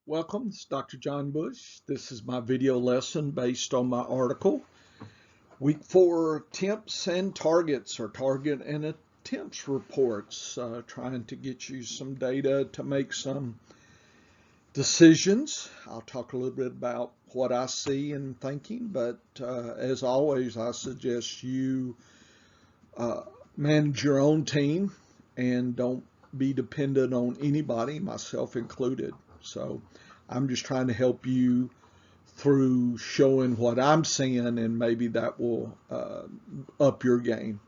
Welcome, this is Dr. John Bush. This is my video lesson based on my article, Week 4 Attempts and Targets, or Target and Attempts Reports, trying to get you some data to make some decisions. I'll talk a little bit about what I see and thinking, but as always, I suggest you manage your own team and don't be dependent on anybody, myself included. So I'm just trying to help you through showing what I'm seeing, and maybe that will up your game.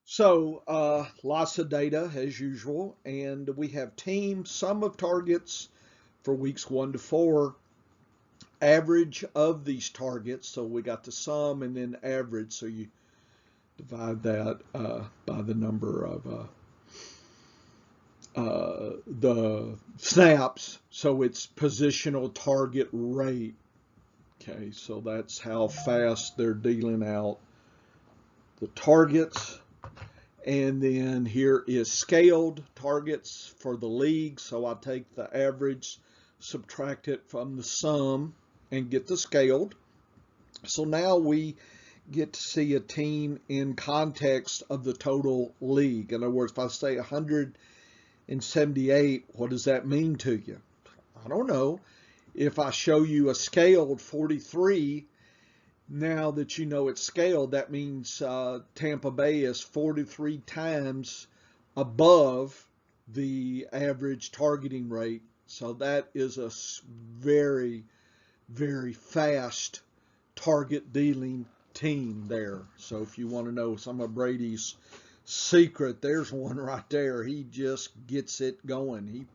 So lots of data as usual, and we have team sum of targets for weeks 1 to 4, average of these targets. So we got the sum and then average. So you divide that by the number of the snaps, so it's positional target rate. Okay, so that's how fast they're dealing out the targets. And then here is scaled targets for the league. So I take the average, subtract it from the sum, and get the scaled. So now we get to see a team in context of the total league. In other words, if I say 178, what does that mean to you? I don't know. If I show you a scaled 43, now that you know it's scaled, that means Tampa Bay is 43 times above the average targeting rate. So that is a very, very fast target dealing team there. So if you want to know some of Brady's secret, there's one right there. He just gets it going.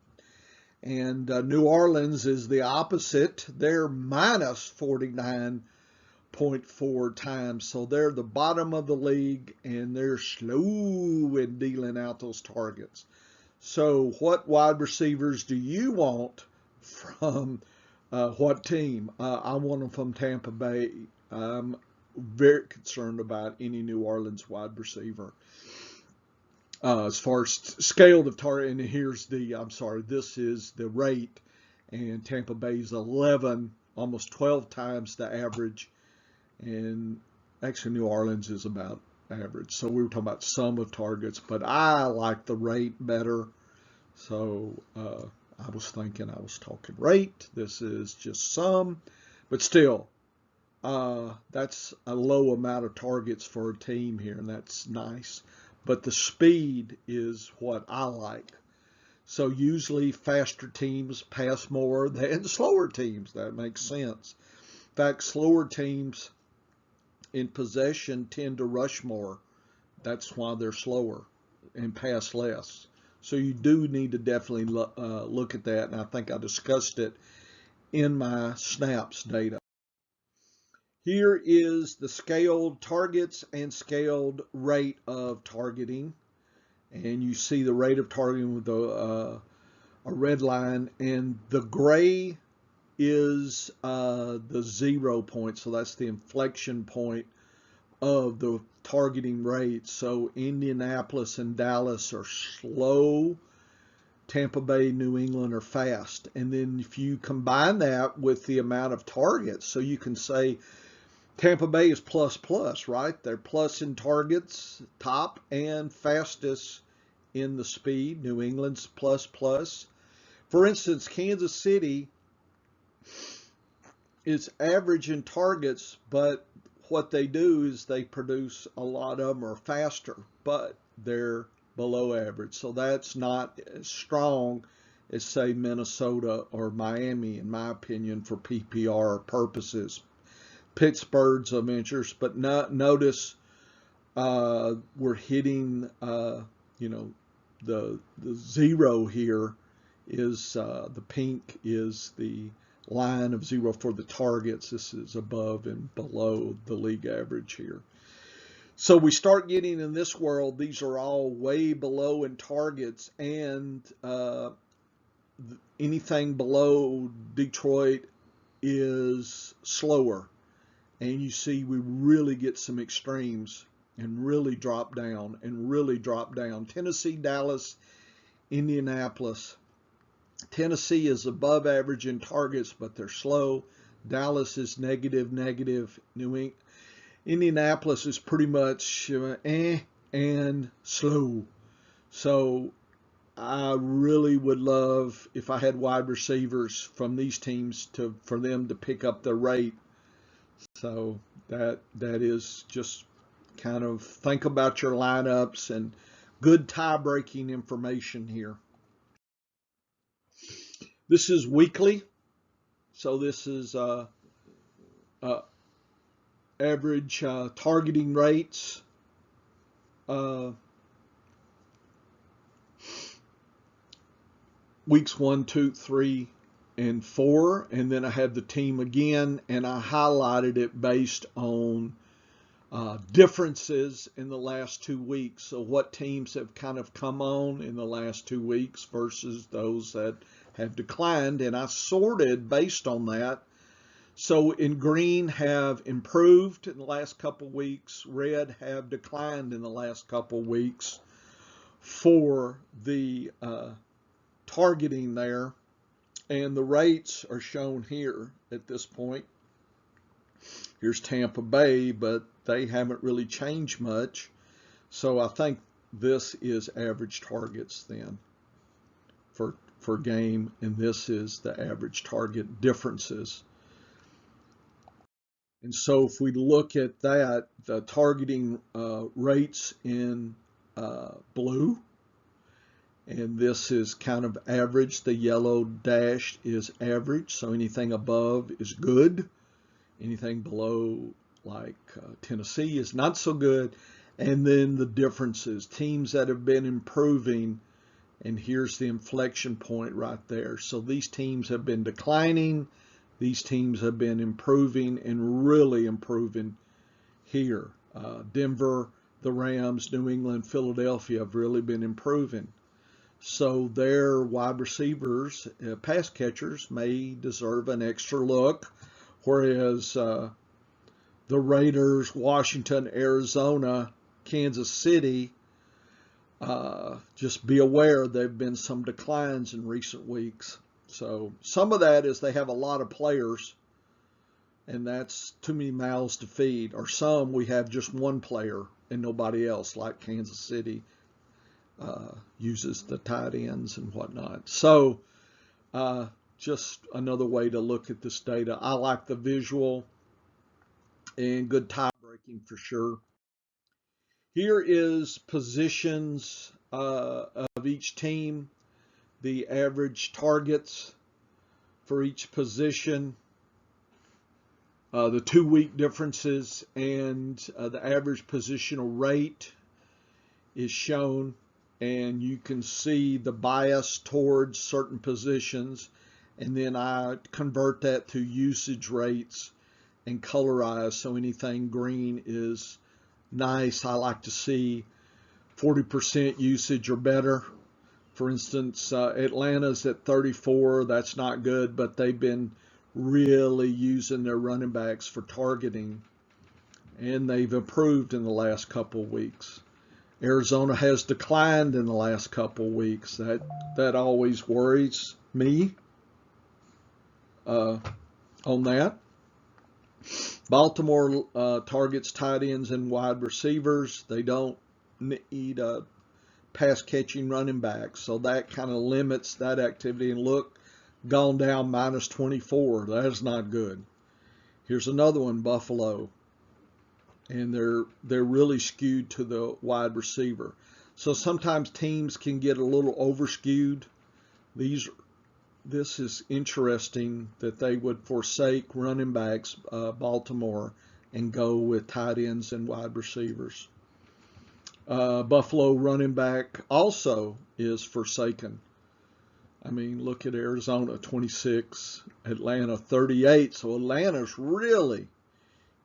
New Orleans is the opposite. They're minus 49.4 times. So they're the bottom of the league, and they're slow in dealing out those targets. So what wide receivers do you want from what team? I want them from Tampa Bay. I'm very concerned about any New Orleans wide receiver. As far as scale of target, and here's this is the rate, and Tampa Bay's 11, almost 12 times the average, and actually New Orleans is about average. So we were talking about sum of targets, but I like the rate better. So I was talking rate. This is just sum, but still, that's a low amount of targets for a team here, and that's nice. But the speed is what I like. So usually faster teams pass more than slower teams. That makes sense. In fact, slower teams in possession tend to rush more. That's why they're slower and pass less. So you do need to definitely look at that, and I think I discussed it in my snaps data. Here is the scaled targets and scaled rate of targeting. And you see the rate of targeting with a red line. And the gray is the 0 point. So that's the inflection point of the targeting rate. So Indianapolis and Dallas are slow. Tampa Bay, New England are fast. And then if you combine that with the amount of targets, so you can say Tampa Bay is plus, right? They're plus in targets, top, and fastest in the speed. New England's plus. For instance, Kansas City is average in targets, but what they do is they produce a lot of them are faster, but they're below average. So that's not as strong as, say, Minnesota or Miami, in my opinion, for PPR purposes. Pittsburgh's of interest, but notice we're hitting, the 0 here is the pink is the line of 0 for the targets. This is above and below the league average here. So we start getting in this world, these are all way below in targets, and anything below Detroit is slower. And you see we really get some extremes and really drop down. Tennessee, Dallas, Indianapolis Tennessee is above average in targets, but they're slow. Dallas is negative, negative. Indianapolis is pretty much and slow. So I really would love, if I had wide receivers from these teams, for them to pick up their rate. So that is just kind of think about your lineups and good tie-breaking information here. This is weekly, so this is average targeting rates. Weeks 1, 2, 3, and 4, and then I have the team again, and I highlighted it based on differences in the last 2 weeks. So what teams have kind of come on in the last 2 weeks versus those that have declined, and I sorted based on that. So in green have improved in the last couple weeks, red have declined in the last couple weeks for the targeting there, and the rates are shown here at this point. Here's Tampa Bay, but they haven't really changed much. So I think this is average targets then for game, and this is the average target differences. And so if we look at that, the targeting rates in blue, and this is kind of average. The yellow dash is average, so anything above is good. Anything below, like Tennessee, is not so good. And then the differences, teams that have been improving, and here's the inflection point right there. So these teams have been declining. These teams have been improving and really improving here. Denver, the Rams, New England, Philadelphia have really been improving. So their wide receivers, pass catchers, may deserve an extra look, whereas the Raiders, Washington, Arizona, Kansas City, just be aware there have been some declines in recent weeks. So some of that is they have a lot of players, and that's too many mouths to feed. Or some we have just one player and nobody else, like Kansas City uses the tight ends and whatnot. So just another way to look at this data. I like the visual, and good tie breaking for sure. Here is positions of each team, the average targets for each position, the 2-week differences, and the average positional rate is shown, and you can see the bias towards certain positions, and then I convert that to usage rates and colorize, so anything green is nice. I like to see 40% usage or better. For instance, Atlanta's at 34. That's not good, but they've been really using their running backs for targeting, and they've improved in the last couple of weeks. Arizona has declined in the last couple of weeks. That always worries me on that. Baltimore targets tight ends and wide receivers. They don't need a pass catching running back, so that kind of limits that activity. And look, gone down minus 24. That is not good. Here's another one, Buffalo, and they're really skewed to the wide receiver. So sometimes teams can get a little over skewed. This is interesting that they would forsake running backs, Baltimore, and go with tight ends and wide receivers. Buffalo running back also is forsaken. I mean, look at Arizona, 26, Atlanta, 38. So Atlanta's really,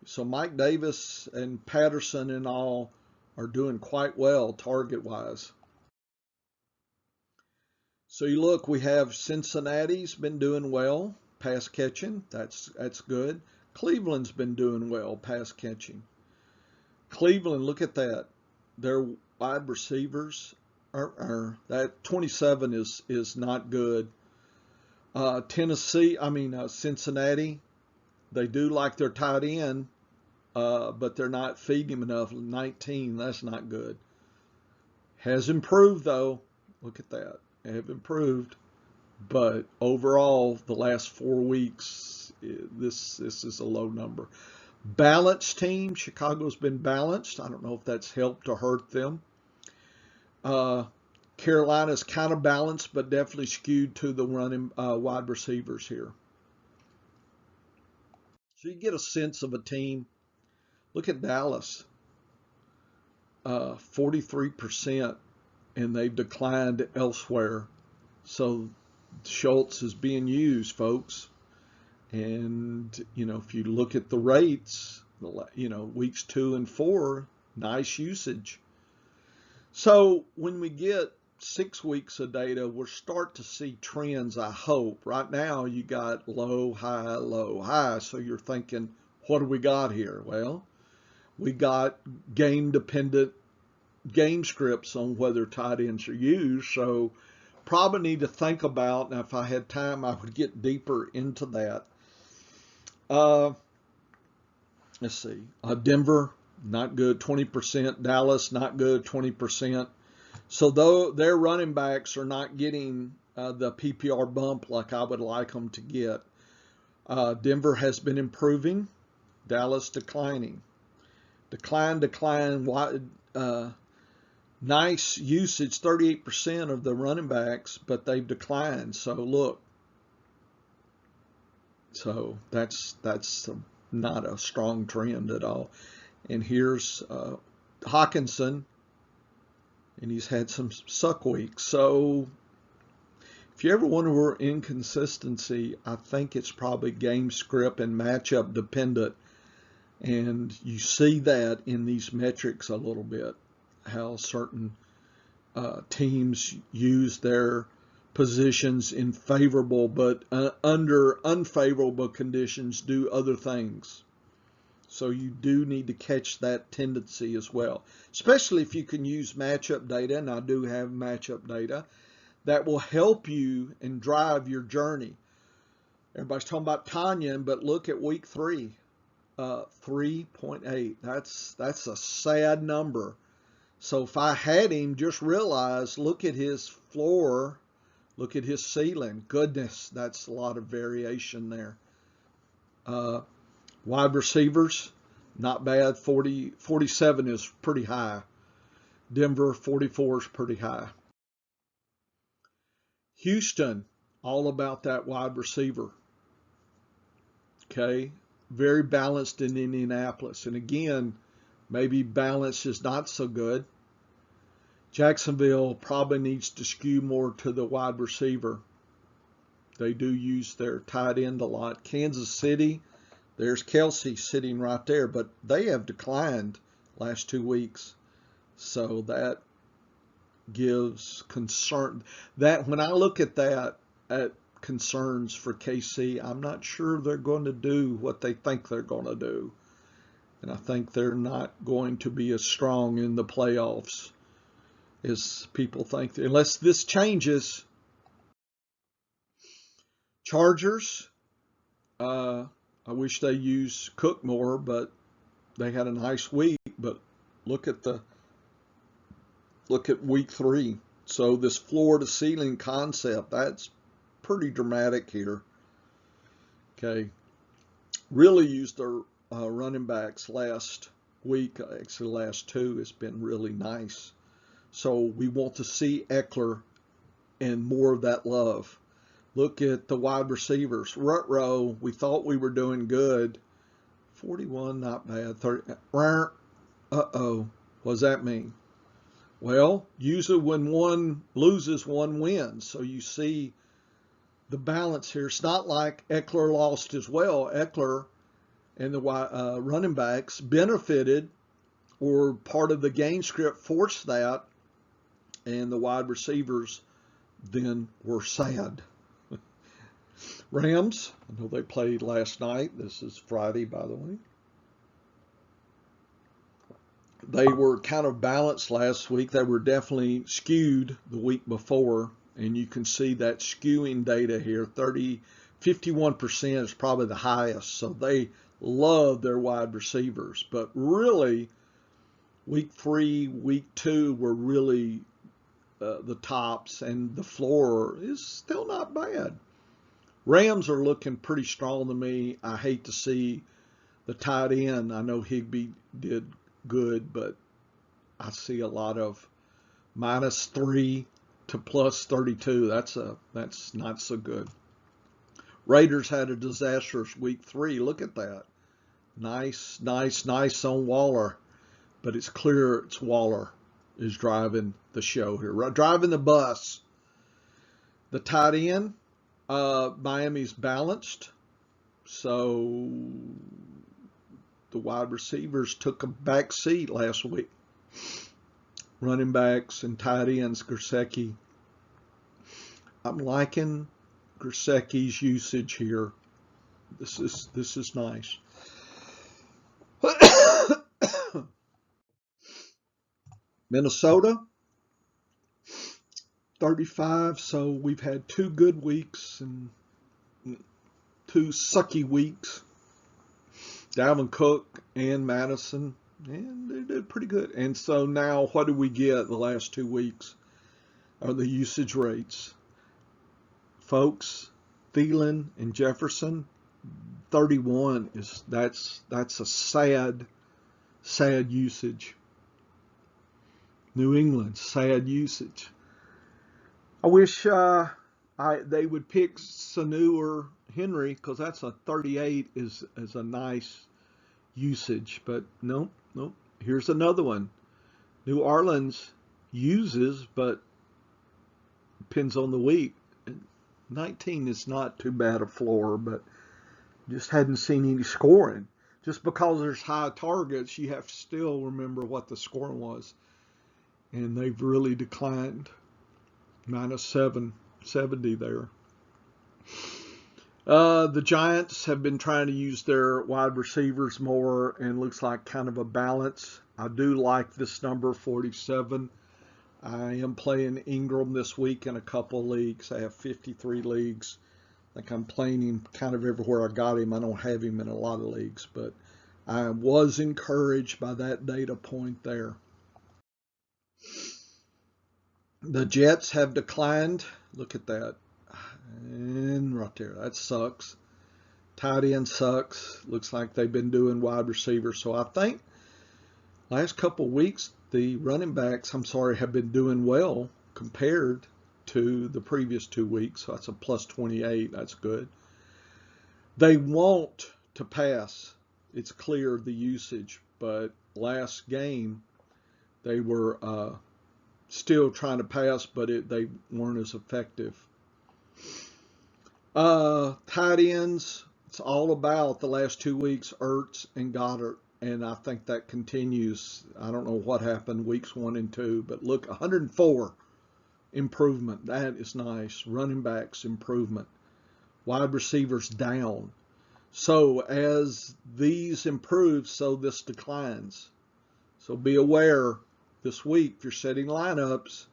so Mike Davis and Patterson and all are doing quite well target-wise. So you look, we have Cincinnati's been doing well, pass catching. That's good. Cleveland's been doing well, pass catching. Cleveland, look at that. Their wide receivers that 27 is not good. Cincinnati, they do like their tight end, but they're not feeding him enough. 19, that's not good. Has improved though. Look at that. Have improved, but overall, the last 4 weeks, this is a low number. Balanced team. Chicago's been balanced. I don't know if that's helped or hurt them. Carolina's kind of balanced, but definitely skewed to the running wide receivers here. So you get a sense of a team. Look at Dallas, 43%, and they've declined elsewhere. So Schultz is being used, folks. And, if you look at the rates, weeks 2 and 4, nice usage. So when we get 6 weeks of data, we'll start to see trends, I hope. Right now, you got low, high, low, high. So you're thinking, what do we got here? Well, we got game-dependent game scripts on whether tight ends are used. So probably need to think about, now if I had time, I would get deeper into that. Let's see. Denver, not good, 20%. Dallas, not good, 20%. So though their running backs are not getting the PPR bump like I would like them to get. Denver has been improving. Dallas declining. Decline. Nice usage, 38% of the running backs, but they've declined. So look. So that's not a strong trend at all. And here's Hawkinson, and he's had some suck weeks. So if you ever wonder inconsistency, I think it's probably game script and matchup dependent. And you see that in these metrics a little bit, how certain teams use their positions in favorable but under unfavorable conditions do other things. So you do need to catch that tendency as well, especially if you can use matchup data, and I do have matchup data that will help you and drive your journey. Everybody's talking about Tanyan, but look at week 3, 3.8. That's a sad number. So if I had him, just realize, look at his floor, look at his ceiling. Goodness, that's a lot of variation there. Wide receivers, not bad. 47 is pretty high. Denver, 44 is pretty high. Houston, all about that wide receiver. Okay, very balanced in Indianapolis. And again, maybe balance is not so good. Jacksonville probably needs to skew more to the wide receiver. They do use their tight end a lot. Kansas City, there's Kelsey sitting right there, but they have declined last 2 weeks. So that gives concern. That when I look at that, at concerns for KC, I'm not sure they're going to do what they think they're going to do. And I think they're not going to be as strong in the playoffs as people think, unless this changes. Chargers, I wish they used Cook more, but they had a nice week. But look at week 3. So this floor to ceiling concept, that's pretty dramatic here. Okay, really used their running backs last week. Actually, the last 2 has been really nice. So we want to see Eckler and more of that love. Look at the wide receivers. Rutrow, we thought we were doing good. 41, not bad. 30. Uh-oh. What does that mean? Well, usually when one loses, one wins. So you see the balance here. It's not like Eckler lost as well. Eckler and the running backs benefited, or part of the game script forced that, and the wide receivers then were sad. Rams, I know they played last night. This is Friday, by the way. They were kind of balanced last week. They were definitely skewed the week before. And you can see that skewing data here. 51% is probably the highest. So they love their wide receivers. But really, week 3, week 2 were really the tops, and the floor is still not bad. Rams are looking pretty strong to me. I hate to see the tight end. I know Higbee did good, but I see a lot of -3 to +32. That's not so good. Raiders had a disastrous week 3. Look at that. Nice on Waller. But it's clear it's Waller is driving the show here, driving the bus. The tight end, Miami's balanced. So the wide receivers took a back seat last week. Running backs and tight ends, Gesicki. I'm liking Gesicki's usage here. This is nice. Minnesota, 35. So we've had 2 good weeks and 2 sucky weeks. Dalvin Cook and Madison, and they did pretty good. And so now what do we get the last 2 weeks are the usage rates. Folks, Thielen and Jefferson, 31 that's a sad usage. New England, sad usage. I wish they would pick Sanu or Henry, because that's a 38 is a nice usage. But nope. Here's another one. New Orleans uses, but depends on the week. 19 is not too bad a floor, but just hadn't seen any scoring. Just because there's high targets, you have to still remember what the scoring was. And they've really declined. -770 there. The Giants have been trying to use their wide receivers more, and looks like kind of a balance. I do like this number, 47. I am playing Ingram this week in a couple of leagues. I have 53 leagues. I think I'm playing him kind of everywhere I got him. I don't have him in a lot of leagues, but I was encouraged by that data point there. The Jets have declined. Look at that. And right there, that sucks. Tight end sucks. Looks like they've been doing wide receiver. So I think last couple of weeks, the running backs, have been doing well compared to the previous 2 weeks. So that's a +28. That's good. They want to pass. It's clear the usage. But last game, they were still trying to pass, but they weren't as effective. Tight ends, it's all about the last 2 weeks, Ertz and Goddard, and I think that continues. I don't know what happened weeks 1 and 2, but look, 104 improvement. That is nice. Running backs improvement. Wide receivers down. So as these improve, so this declines. So be aware this week if you're setting lineups.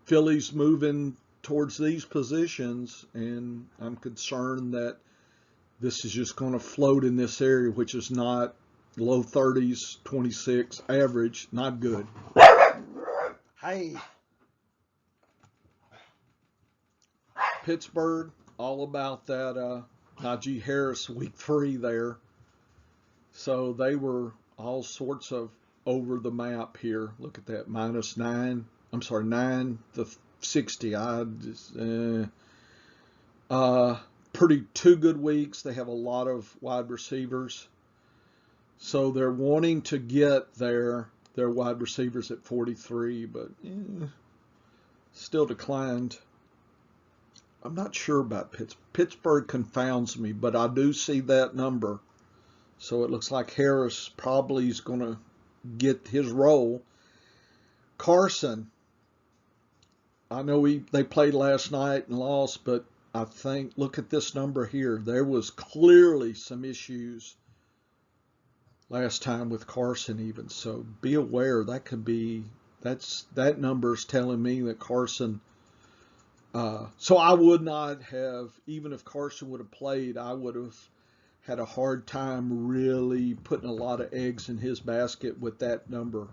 Philly's moving towards these positions, and I'm concerned that this is just going to float in this area, which is not low 30s, 26 average, not good. Hey, Pittsburgh, all about that Najee Harris week 3 there. So they were all sorts of over the map here. Look at that, -9. 9 to 60. Pretty 2 good weeks. They have a lot of wide receivers. So they're wanting to get their wide receivers at 43, but still declined. I'm not sure about Pittsburgh. Pittsburgh confounds me, but I do see that number. So it looks like Harris probably is going to get his role. Carson, I know they played last night and lost, but I think, look at this number here. There was clearly some issues last time with Carson even. So be aware that could be that number is telling me that Carson. So I would not have, even if Carson would have played, I would have had a hard time really putting a lot of eggs in his basket with that number.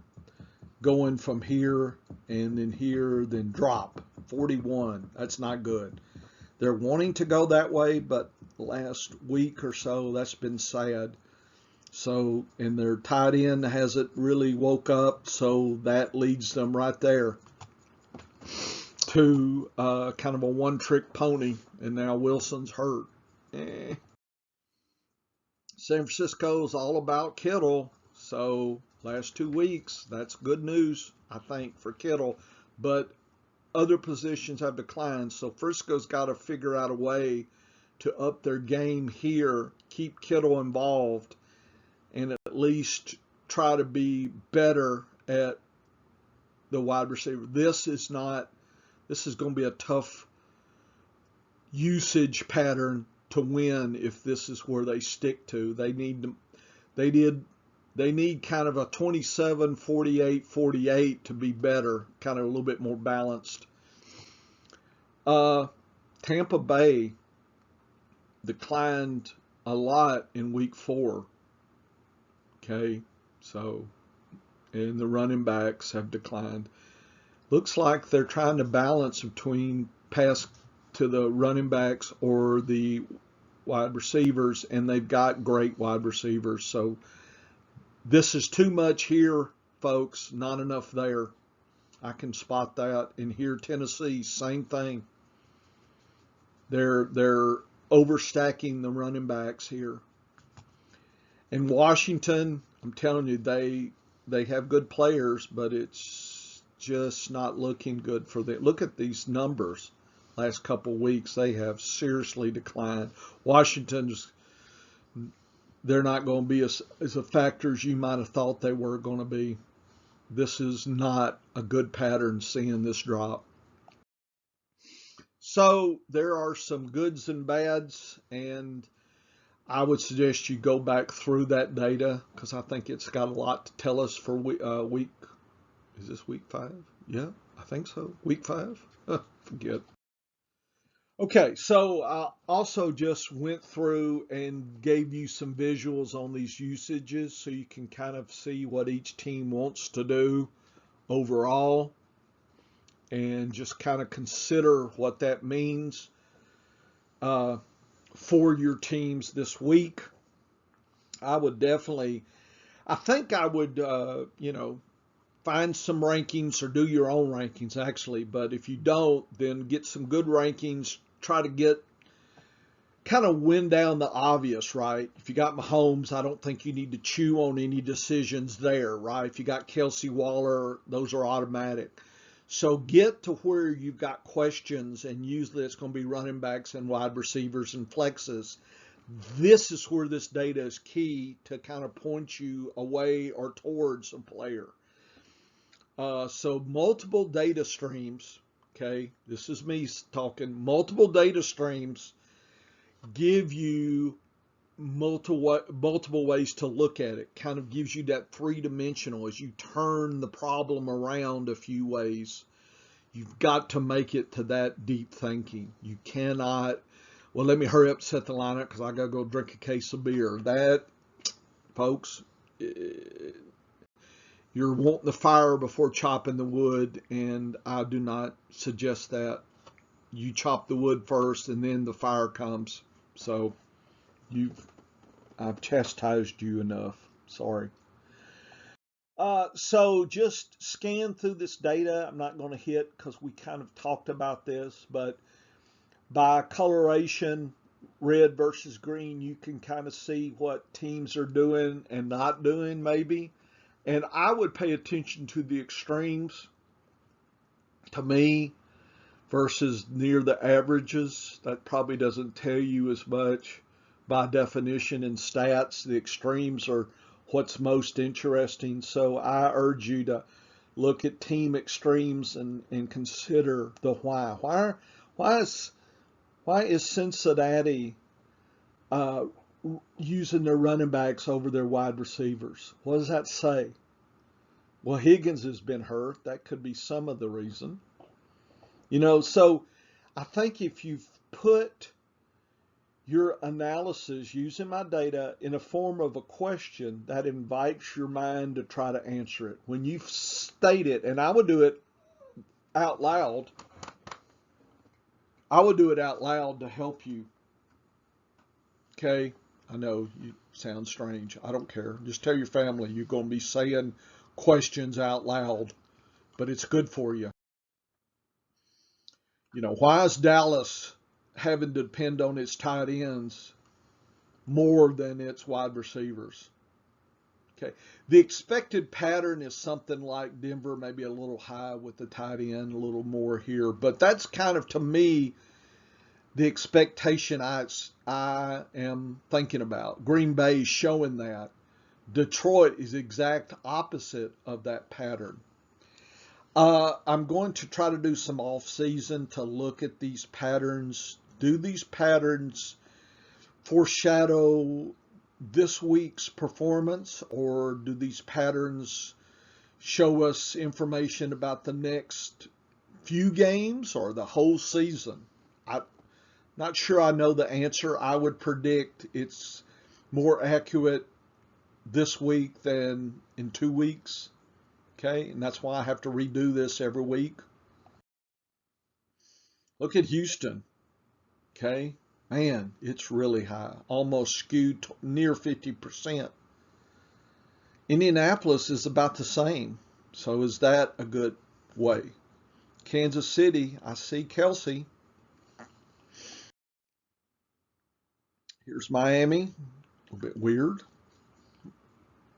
Going from here and then here, then drop 41. That's not good. They're wanting to go that way, but the last week or so, that's been sad. So, and their tight end hasn't really woke up, so that leads them right there to kind of a one-trick pony, and now Wilson's hurt. San Francisco's all about Kittle, so last 2 weeks, that's good news, I think, for Kittle. But other positions have declined, so Frisco's got to figure out a way to up their game here, keep Kittle involved, and at least try to be better at the wide receiver. This is going to be a tough usage pattern to win if this is where they stick to. They need kind of a 27, 48, 48 to be better, kind of a little bit more balanced. Tampa Bay declined a lot in week 4. Okay, so, and the running backs have declined. Looks like they're trying to balance between pass to the running backs or the wide receivers, and they've got great wide receivers. So this is too much here, folks, not enough there. I can spot that. And here, Tennessee, same thing. They're overstacking the running backs here. And Washington, I'm telling you, they have good players, but it's just not looking good for them. Look at these numbers. Last couple weeks, they have seriously declined. Washington's, they're not going to be as a factor as you might have thought they were going to be. This is not a good pattern, seeing this drop. So there are some goods and bads, and I would suggest you go back through that data because I think it's got a lot to tell us for week. Is this week 5? Yeah, I think so. Week 5? Forget. Okay, so I also just went through and gave you some visuals on these usages so you can kind of see what each team wants to do overall and just kind of consider what that means for your teams this week. I think I would, find some rankings or do your own rankings actually. But if you don't, then get some good rankings. Try to kind of win down the obvious, right? If you got Mahomes, I don't think you need to chew on any decisions there, right? If you got Kelsey, Waller, those are automatic. So get to where you've got questions, and usually it's going to be running backs and wide receivers and flexes. This is where this data is key to kind of point you away or towards a player. So multiple data streams, okay, this is me talking, multiple data streams give you multiple ways to look at it. Kind of gives you that three-dimensional as you turn the problem around a few ways. You've got to make it to that deep thinking. You cannot, well, let me hurry up, set the lineup because I got to go drink a case of beer. That, folks, you're wanting the fire before chopping the wood, and I do not suggest that. You chop the wood first, and then the fire comes. So I've chastised you enough. Sorry. So just scan through this data. I'm not going to hit because we kind of talked about this, but by coloration, red versus green, you can kind of see what teams are doing and not doing maybe. And I would pay attention to the extremes, to me, versus near the averages. That probably doesn't tell you as much by definition in stats. The extremes are what's most interesting. So I urge you to look at team extremes and consider the why. Why is Cincinnati using their running backs over their wide receivers? What does that say? Well, Higgins has been hurt. That could be some of the reason. You know, so I think if you've put your analysis using my data in a form of a question, that invites your mind to try to answer it. When you state it, and I would do it out loud, to help you. Okay? I know you sound strange. I don't care. Just tell your family you're going to be saying questions out loud, but it's good for you. You know, why is Dallas having to depend on its tight ends more than its wide receivers? Okay. The expected pattern is something like Denver, maybe a little high with the tight end, a little more here. But that's kind of, to me, the expectation I am thinking about. Green Bay is showing that. Detroit is exact opposite of that pattern. I'm going to try to do some off season to look at these patterns. Do these patterns foreshadow this week's performance, or do these patterns show us information about the next few games or the whole season? I'm not sure I know the answer. I would predict it's more accurate this week than in 2 weeks. Okay, and that's why I have to redo this every week. Look at Houston. Okay, man, it's really high, almost skewed near 50%. Indianapolis is about the same. So is that a good way? Kansas City, I see Kelsey. Here's Miami, a bit weird.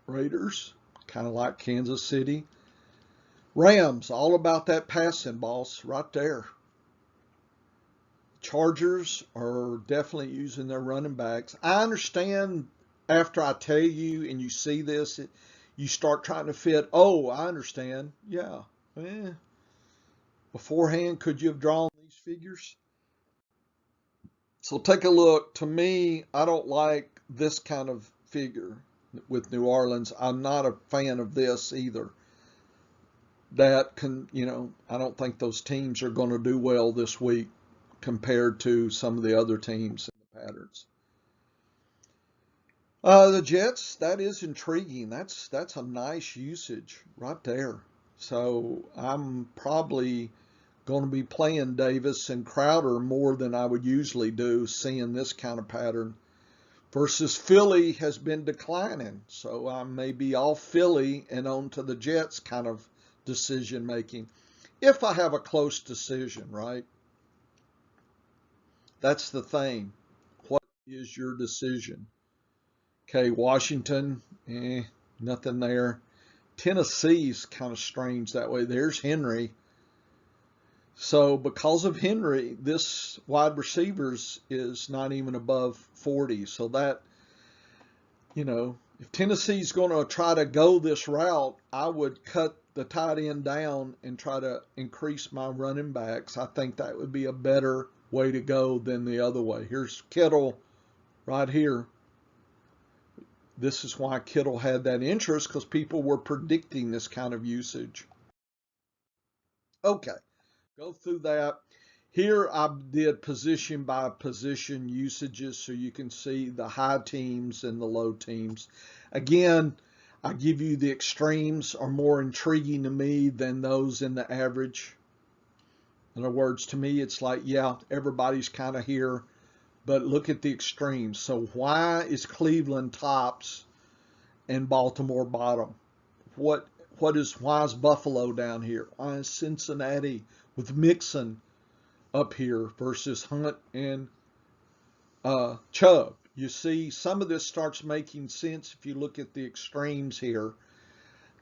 Raiders, kind of like Kansas City. Rams, all about that passing, boss, right there. Chargers are definitely using their running backs. I understand after I tell you and you see this, you start trying to fit, oh, I understand. Yeah. Beforehand, could you have drawn these figures? So take a look. To me, I don't like this kind of figure with New Orleans. I'm not a fan of this either. That can, I don't think those teams are going to do well this week compared to some of the other teams in the patterns. The Jets, that is intriguing. That's a nice usage right there. So I'm probably going to be playing Davis and Crowder more than I would usually do, seeing this kind of pattern. Versus Philly has been declining. So I may be off Philly and on to the Jets kind of decision making. If I have a close decision, right? That's the thing. What is your decision? Okay, Washington, nothing there. Tennessee's kind of strange that way. There's Henry. So because of Henry, this wide receivers is not even above 40. So that, if Tennessee's going to try to go this route, I would cut the tight end down and try to increase my running backs. I think that would be a better way to go than the other way. Here's Kittle right here. This is why Kittle had that interest, because people were predicting this kind of usage. Okay, go through that. Here I did position by position usages so you can see the high teams and the low teams. Again, I give you the extremes are more intriguing to me than those in the average. In other words, to me, it's like, yeah, everybody's kind of here, but look at the extremes. So why is Cleveland tops and Baltimore bottom? Why is Buffalo down here? Why is Cincinnati with Mixon up here versus Hunt and Chubb? You see, some of this starts making sense if you look at the extremes here.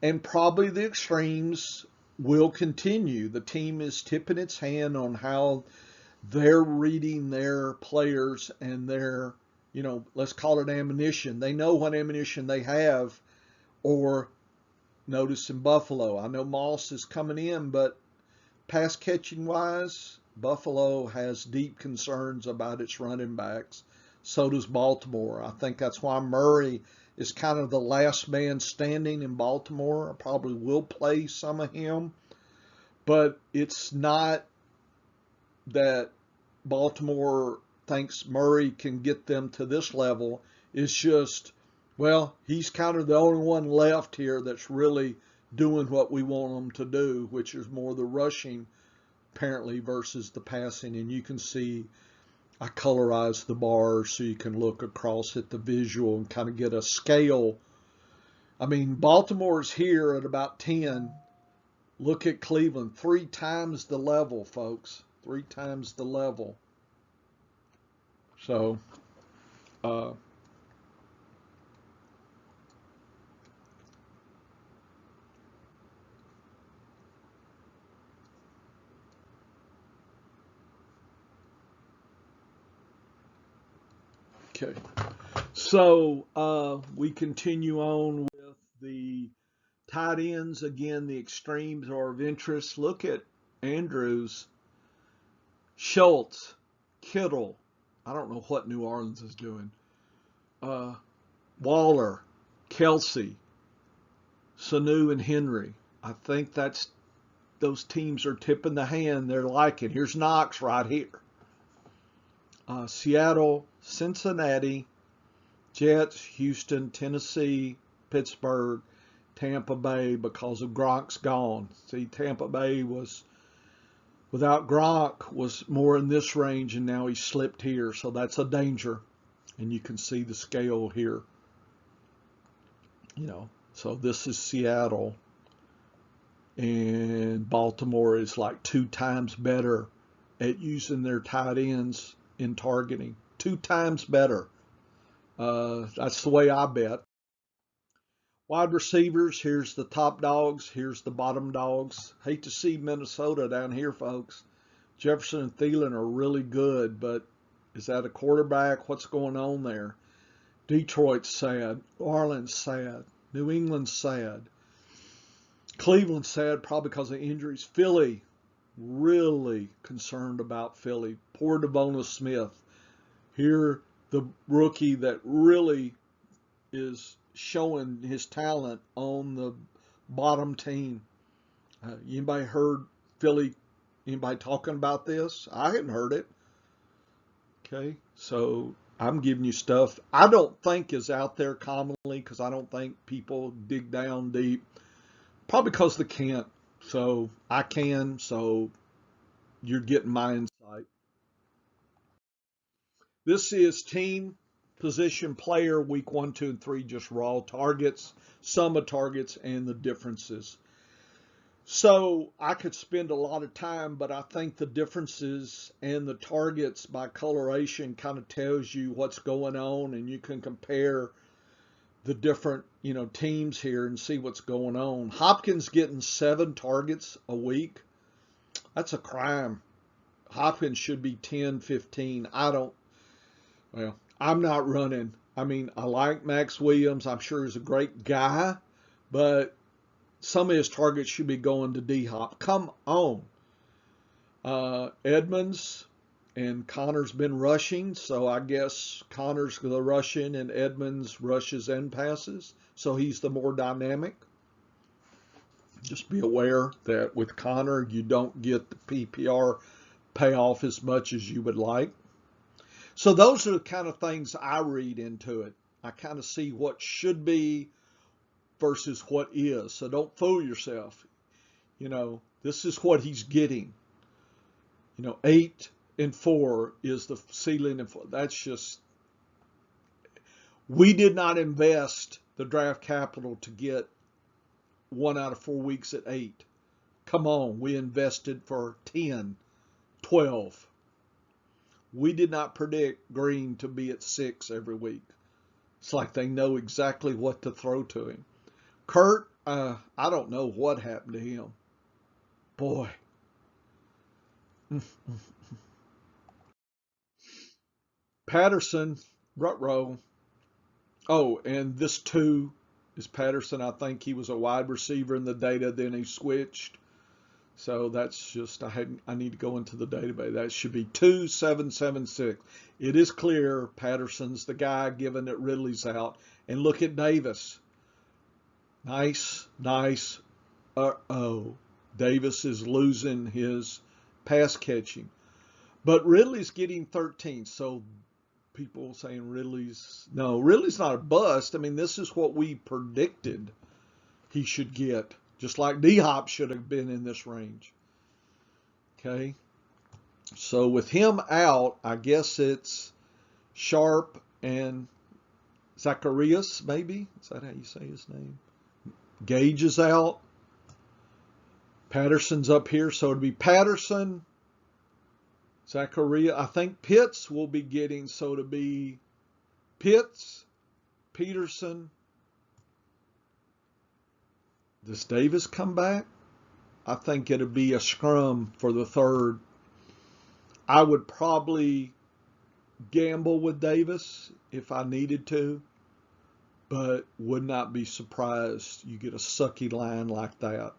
And probably the extremes will continue. The team is tipping its hand on how they're reading their players and their, let's call it ammunition. They know what ammunition they have. Or notice in Buffalo, I know Moss is coming in, but pass catching wise, Buffalo has deep concerns about its running backs. So does Baltimore. I think that's why Murray is kind of the last man standing in Baltimore. I probably will play some of him, but it's not that Baltimore thinks Murray can get them to this level. It's just, well, he's kind of the only one left here that's really doing what we want him to do, which is more the rushing, apparently, versus the passing. And you can see I colorized the bars so you can look across at the visual and kind of get a scale. I mean, Baltimore's here at about 10. Look at Cleveland, 3 times the level, folks. 3 times the level. So, okay. So, we continue on with the tight ends. Again, the extremes are of interest. Look at Andrews, Schultz, Kittle. I don't know what New Orleans is doing. Waller, Kelsey, Sanu, and Henry. I think those teams are tipping the hand they're liking. Here's Knox right here. Seattle, Cincinnati, Jets, Houston, Tennessee, Pittsburgh, Tampa Bay because of Gronk's gone. See, Tampa Bay was, without Gronk, was more in this range, and now he's slipped here. So that's a danger. And you can see the scale here. So this is Seattle. And Baltimore is like 2 times better at using their tight ends in targeting. 2 times better. That's the way I bet. Wide receivers, here's the top dogs, here's the bottom dogs. Hate to see Minnesota down here, folks. Jefferson and Thielen are really good, but is that a quarterback? What's going on there? Detroit's sad. Orleans sad. New England's sad. Cleveland's sad probably because of injuries. Philly, really concerned about Philly. Poor Devonta Smith. Here, the rookie that really is showing his talent on the bottom team. Anybody heard Philly? Anybody talking about this? I hadn't heard it. Okay, so I'm giving you stuff I don't think is out there commonly because I don't think people dig down deep. Probably because they can't. So I can. So you're getting my insight. This is team, position, player, week 1, 2, and 3, just raw targets, sum of targets, and the differences. So I could spend a lot of time, but I think the differences and the targets by coloration kind of tells you what's going on, and you can compare the different, teams here and see what's going on. Hopkins getting 7 targets a week. That's a crime. Hopkins should be 10, 15. I'm not running. I mean, I like Max Williams. I'm sure he's a great guy, but some of his targets should be going to D-Hop. Come on. Edmonds and Connor's been rushing, so I guess Connor's the rushing and Edmonds rushes and passes, so he's the more dynamic. Just be aware that with Connor, you don't get the PPR payoff as much as you would like. So those are the kind of things I read into it. I kind of see what should be versus what is. So don't fool yourself. This is what he's getting. 8 and 4 is the ceiling. And that's just, we did not invest the draft capital to get 1 out of 4 weeks at 8. Come on, we invested for 10, 12. We did not predict Green to be at 6 every week. It's like they know exactly what to throw to him. Kurt, I don't know what happened to him. Boy. Patterson, Rutrow. Oh, and this 2 is Patterson. I think he was a wide receiver in the data, then he switched. So that's just, I need to go into the database. That should be 2776. It is clear Patterson's the guy, given that Ridley's out. And look at Davis. Nice, nice. Uh-oh. Davis is losing his pass catching. But Ridley's getting 13. So people saying Ridley's not a bust. I mean, this is what we predicted he should get. Just like D-Hop should have been in this range. Okay. So with him out, I guess it's Sharp and Zacharias, maybe? Is that how you say his name? Gage is out. Patterson's up here. So it'll be Patterson, Zacharias. I think Pitts will be getting, so to be Pitts, Peterson. Does Davis come back? I think it'll be a scrum for the third. I would probably gamble with Davis if I needed to, but would not be surprised you get a sucky line like that.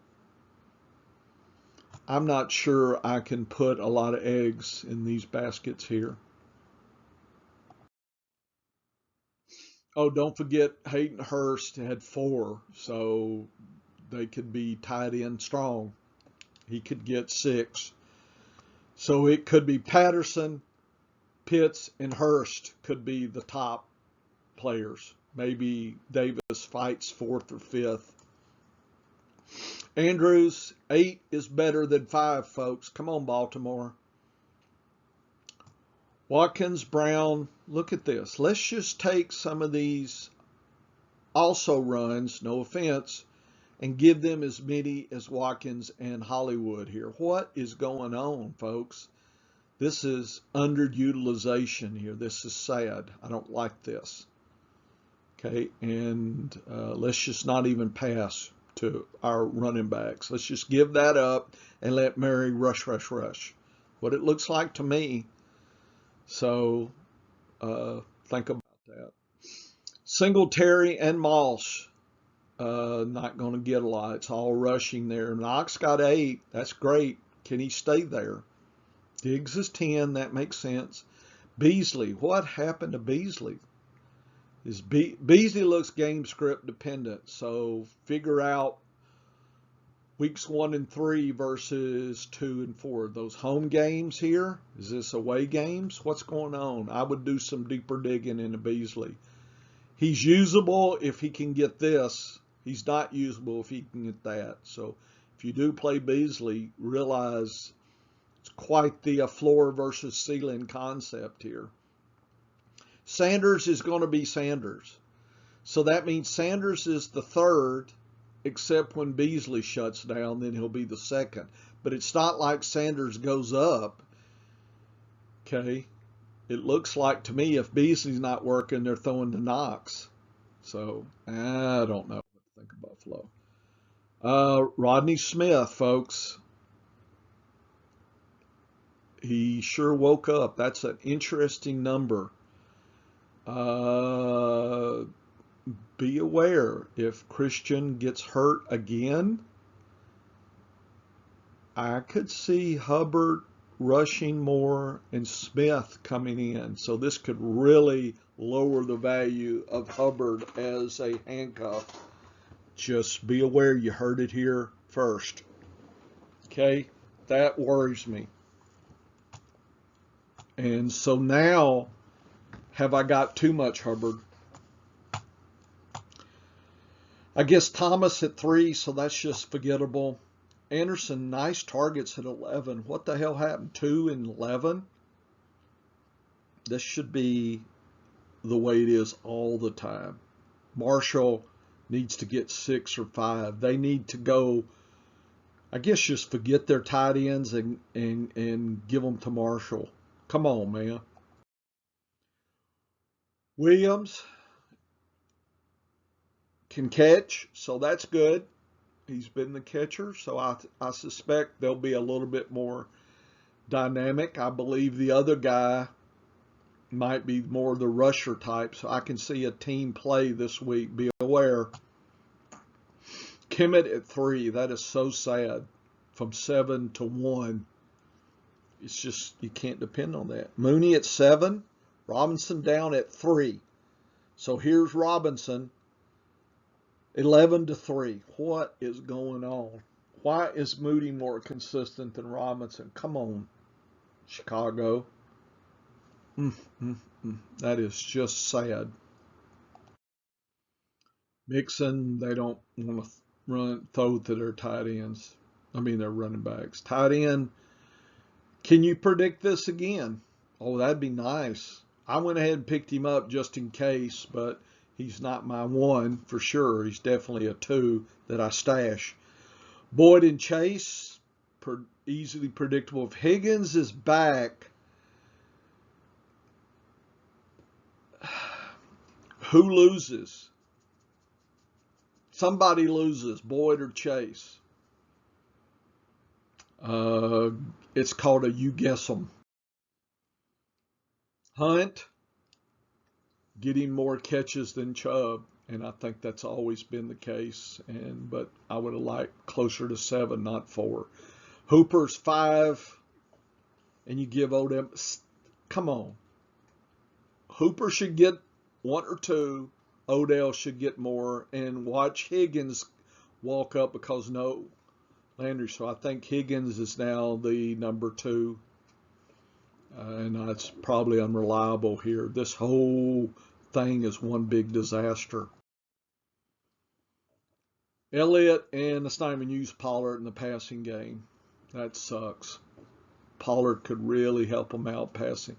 I'm not sure I can put a lot of eggs in these baskets here. Oh, don't forget Hayden Hurst had 4, so they could be tied in strong. He could get 6. So it could be Patterson, Pitts, and Hurst could be the top players. Maybe Davis fights 4th or 5th. Andrews, 8 is better than 5, folks. Come on, Baltimore. Watkins, Brown, look at this. Let's just take some of these also runs, no offense, and give them as many as Watkins and Hollywood here. What is going on, folks? This is underutilization here. This is sad. I don't like this. Okay, and let's just not even pass to our running backs. Let's just give that up and let Mary rush. What it looks like to me. So think about that. Singletary and Moss, not going to get a lot. It's all rushing there. Knox got 8. That's great. Can he stay there? Diggs is 10. That makes sense. Beasley, what happened to Beasley? Beasley looks game script dependent. So figure out weeks 1 and 3 versus 2 and 4. Those home games here, is this away games? What's going on? I would do some deeper digging into Beasley. He's usable if he can get this. He's not usable if he can get that. So if you do play Beasley, realize it's quite the floor versus ceiling concept here. Sanders is going to be Sanders. So that means Sanders is the third, except when Beasley shuts down, then he'll be the second. But it's not like Sanders goes up. Okay. It looks like to me if Beasley's not working, they're throwing to Knox. So I don't know what to think about Flo. Rodney Smith, folks. He sure woke up. That's an interesting number. Be aware if Christian gets hurt again, I could see Hubbard rushing more and Smith coming in. So this could really lower the value of Hubbard as a handcuff. Just be aware you heard it here first. Okay, that worries me. And so now, have I got too much Hubbard? I guess Thomas at 3, so that's just forgettable. Anderson, nice targets at 11. What the hell happened? 2 and 11? This should be the way it is all the time. Marshall needs to get 6 or 5. They need to go, I guess, just forget their tight ends and give them to Marshall. Come on, man. Williams can catch, so that's good. He's been the catcher, so I suspect they'll be a little bit more dynamic. I believe the other guy might be more the rusher type, so I can see a team play this week. Be aware. Kimmett at 3, that is so sad. from 7 to 1. It's just, you can't depend on that. Mooney at 7, Robinson down at 3. So here's Robinson, 11 to 3. What is going on? Why is Moody more consistent than Robinson? Come on, Chicago. That is just sad. Mixon, they don't want to throw to their tight ends. I mean, their running backs. Tight end, can you predict this again? Oh, that'd be nice. I went ahead and picked him up just in case, but he's not my 1 for sure. He's definitely a 2 that I stash. Boyd and Chase, easily predictable. If Higgins is back, who loses? Somebody loses, Boyd or Chase. It's called a you guess 'em. Hunt, getting more catches than Chubb, and I think that's always been the case. But I would have liked closer to 7, not 4. Hooper's 5, and you give Odom. Come on, Hooper should get 1 or 2. Odell should get more, and watch Higgins walk up because no Landry. So I think Higgins is now the number 2. And that's probably unreliable here. This whole thing is one big disaster. Elliott, and let's not even use Pollard in the passing game. That sucks. Pollard could really help them out passing.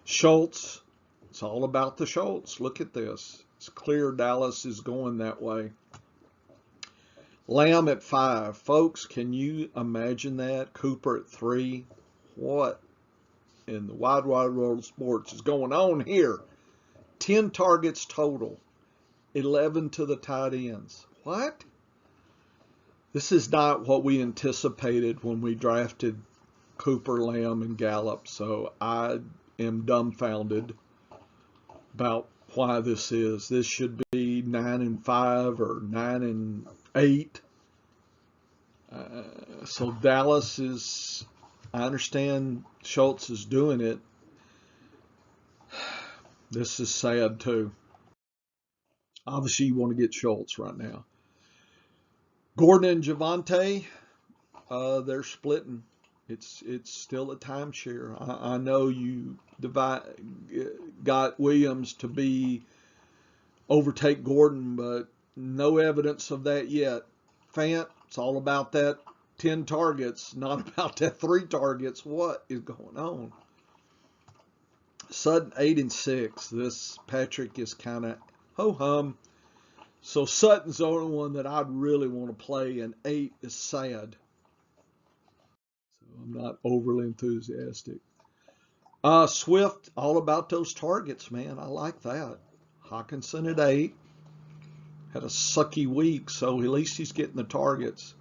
Schultz, it's all about the Schultz. Look at this. It's clear Dallas is going that way. Lamb at 5. Folks, can you imagine that? Cooper at 3. What in the wide world of sports is going on here? 10 targets total, 11 to the tight ends. What? This is not what we anticipated when we drafted Cooper, Lamb, and Gallup. So I am dumbfounded about why this is. This should be 9-5 or 9-8. So Dallas is, I understand Schultz is doing it. This is sad too. Obviously, you want to get Schultz right now. Gordon and Javonte, they're splitting. It's still a timeshare. I know you got Williams to be overtake Gordon, but no evidence of that yet. Fant, it's all about that 10 targets, not about that 3 targets. What is going on? Sutton 8-6. This Patrick is kind of ho-hum. So Sutton's the only one that I'd really want to play, and 8 is sad. So I'm not overly enthusiastic. Swift, all about those targets, man. I like that. Hawkinson at 8. Had a sucky week, so at least he's getting the targets.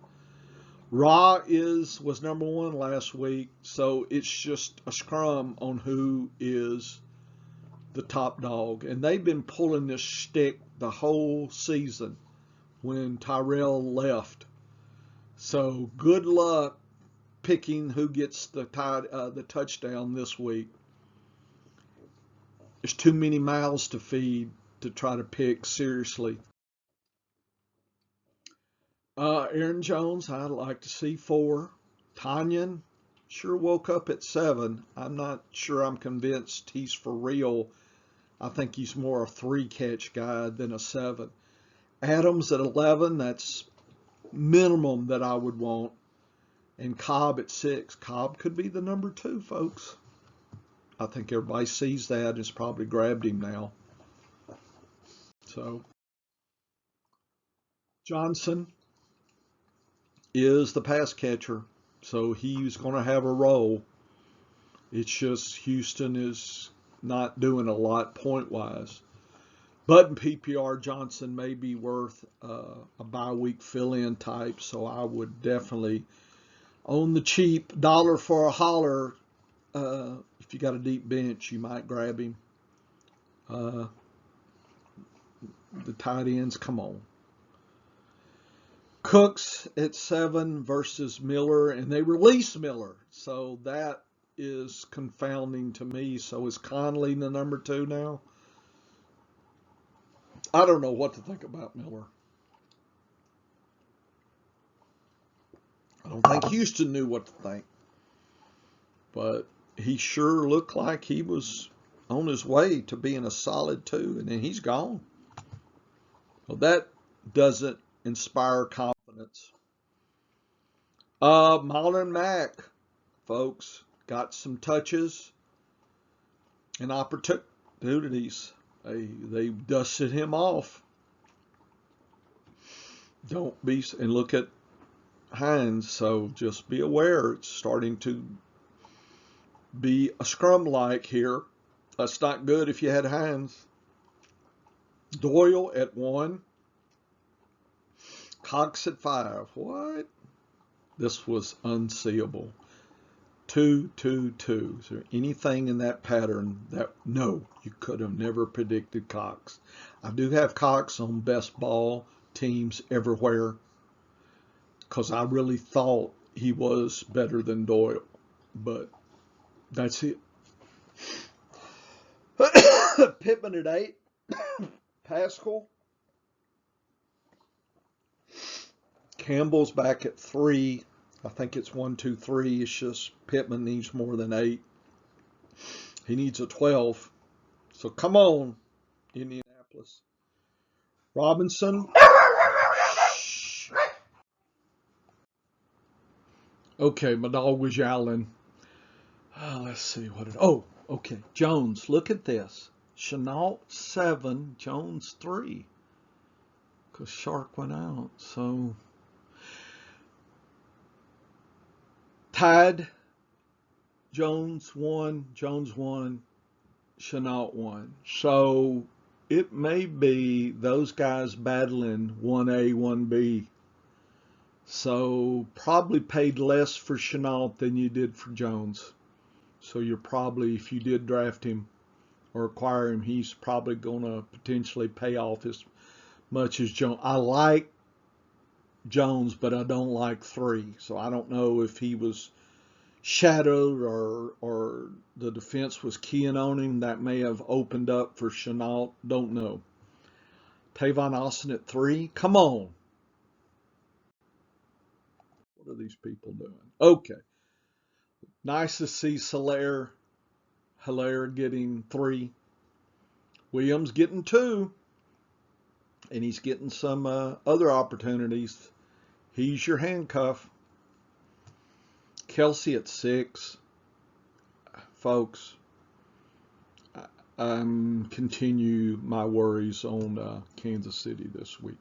Ra was number 1 last week, so it's just a scrum on who is the top dog. And they've been pulling this shtick the whole season when Tyrell left. So good luck picking who gets the touchdown this week. There's too many mouths to feed to try to pick seriously. Aaron Jones, I'd like to see 4. Tanyan sure woke up at 7. I'm not sure I'm convinced he's for real. I think he's more a 3-catch guy than a 7. Adams at 11, that's minimum that I would want. And Cobb at 6. Cobb could be the number 2, folks. I think everybody sees that and has probably grabbed him now. So, Johnson is the pass catcher, so he's going to have a role. It's just Houston is not doing a lot point-wise. But in PPR, Johnson may be worth a bye-week fill-in type, so I would definitely, on the cheap, dollar for a holler, if you got a deep bench, you might grab him. The tight ends, come on. Cooks at 7 versus Miller, and they released Miller. So that is confounding to me. So is Conley the number 2 now? I don't know what to think about Miller. I don't think Houston knew what to think. But he sure looked like he was on his way to being a solid 2, and then he's gone. Well, that doesn't inspire confidence. Marlon Mack, folks, got some touches and opportunities. They dusted him off. Don't be, and look at Hines, so just be aware it's starting to be a scrum-like here. That's not good if you had Hines. Doyle at 1. Cox at 5. What? This was unseeable. 2, 2, 2. Is there anything in that pattern that, no, you could have never predicted Cox. I do have Cox on best ball teams everywhere because I really thought he was better than Doyle, but that's it. Pittman at 8. Pascal. Campbell's back at 3. I think it's 1, 2, 3. It's just Pittman needs more than 8. He needs a 12. So come on, Indianapolis. Robinson. Okay, my dog was yowling. Let's see what it. Oh, okay. Jones, look at this. Chenault 7, Jones 3. Because Shark went out. So tied. Jones 1, Chenault 1. So it may be those guys battling 1A, 1B. So probably paid less for Chenault than you did for Jones. So you're probably, if you did draft him or acquire him, he's probably going to potentially pay off as much as Jones. I like Jones, but I don't like 3. So I don't know if he was shadowed or the defense was keying on him. That may have opened up for Chenault. Don't know. Tavon Austin at 3. Come on. What are these people doing? Okay. Nice to see Hilaire getting 3. Williams getting 2. And he's getting some other opportunities. He's your handcuff. Kelsey at 6. Folks, continue my worries on Kansas City this week.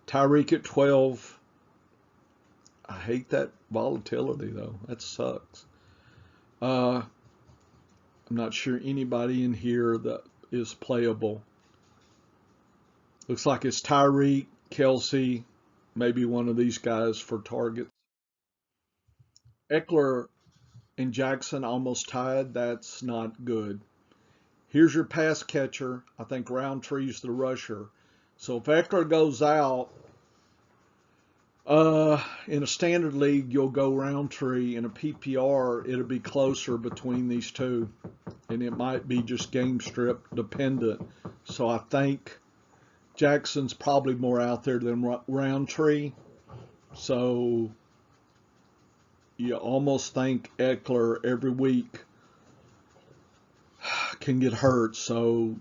Tyreek at 12. I hate that volatility, though. That sucks. I'm not sure anybody in here that is playable. Looks like it's Tyreek, Kelsey, maybe one of these guys for targets. Eckler and Jackson almost tied. That's not good. Here's your pass catcher. I think Roundtree's the rusher. So if Eckler goes out, in a standard league, you'll go Roundtree. In a PPR, it'll be closer between these two. And it might be just game strip dependent. So I think Jackson's probably more out there than Roundtree. So you almost think Eckler every week can get hurt. So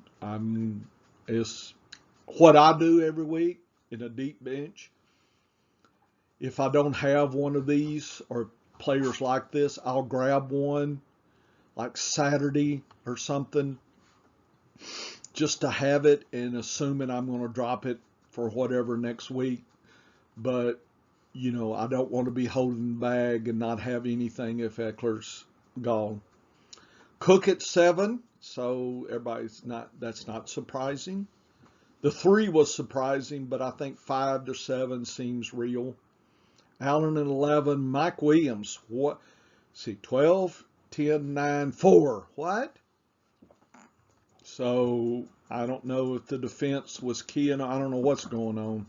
it's what I do every week in a deep bench. If I don't have one of these or players like this, I'll grab one like Saturday or something just to have it and assuming I'm going to drop it for whatever next week. But, you know, I don't want to be holding the bag and not have anything if Eckler's gone. Cook at 7, so that's not surprising. The 3 was surprising, but I think 5 to 7 seems real. Allen at 11, Mike Williams. What? See, 12, 10, 9, 4. What? So I don't know if the defense was keying. I don't know what's going on.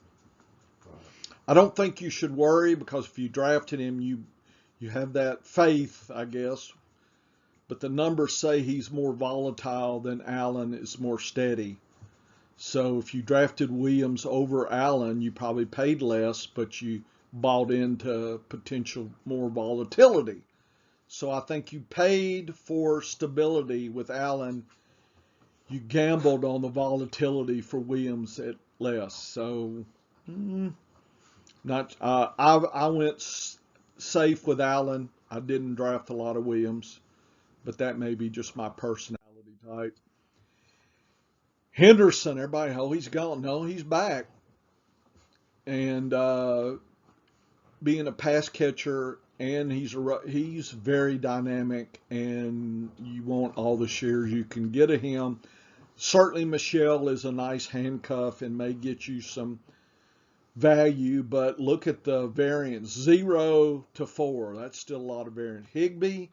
I don't think you should worry, because if you drafted him, you have that faith, I guess. But the numbers say he's more volatile than Allen is more steady. So if you drafted Williams over Allen, you probably paid less, but you bought into potential more volatility. So I think you paid for stability with Allen. You gambled on the volatility for Williams at less. So not. I went safe with Allen. I didn't draft a lot of Williams, but that may be just my personality type. Henderson, everybody, oh, he's gone. No, he's back. And being a pass catcher, and he's very dynamic, and you want all the shares you can get of him. Certainly, Michelle is a nice handcuff and may get you some value, but look at the variance, 0 to 4. That's still a lot of variance. Higbee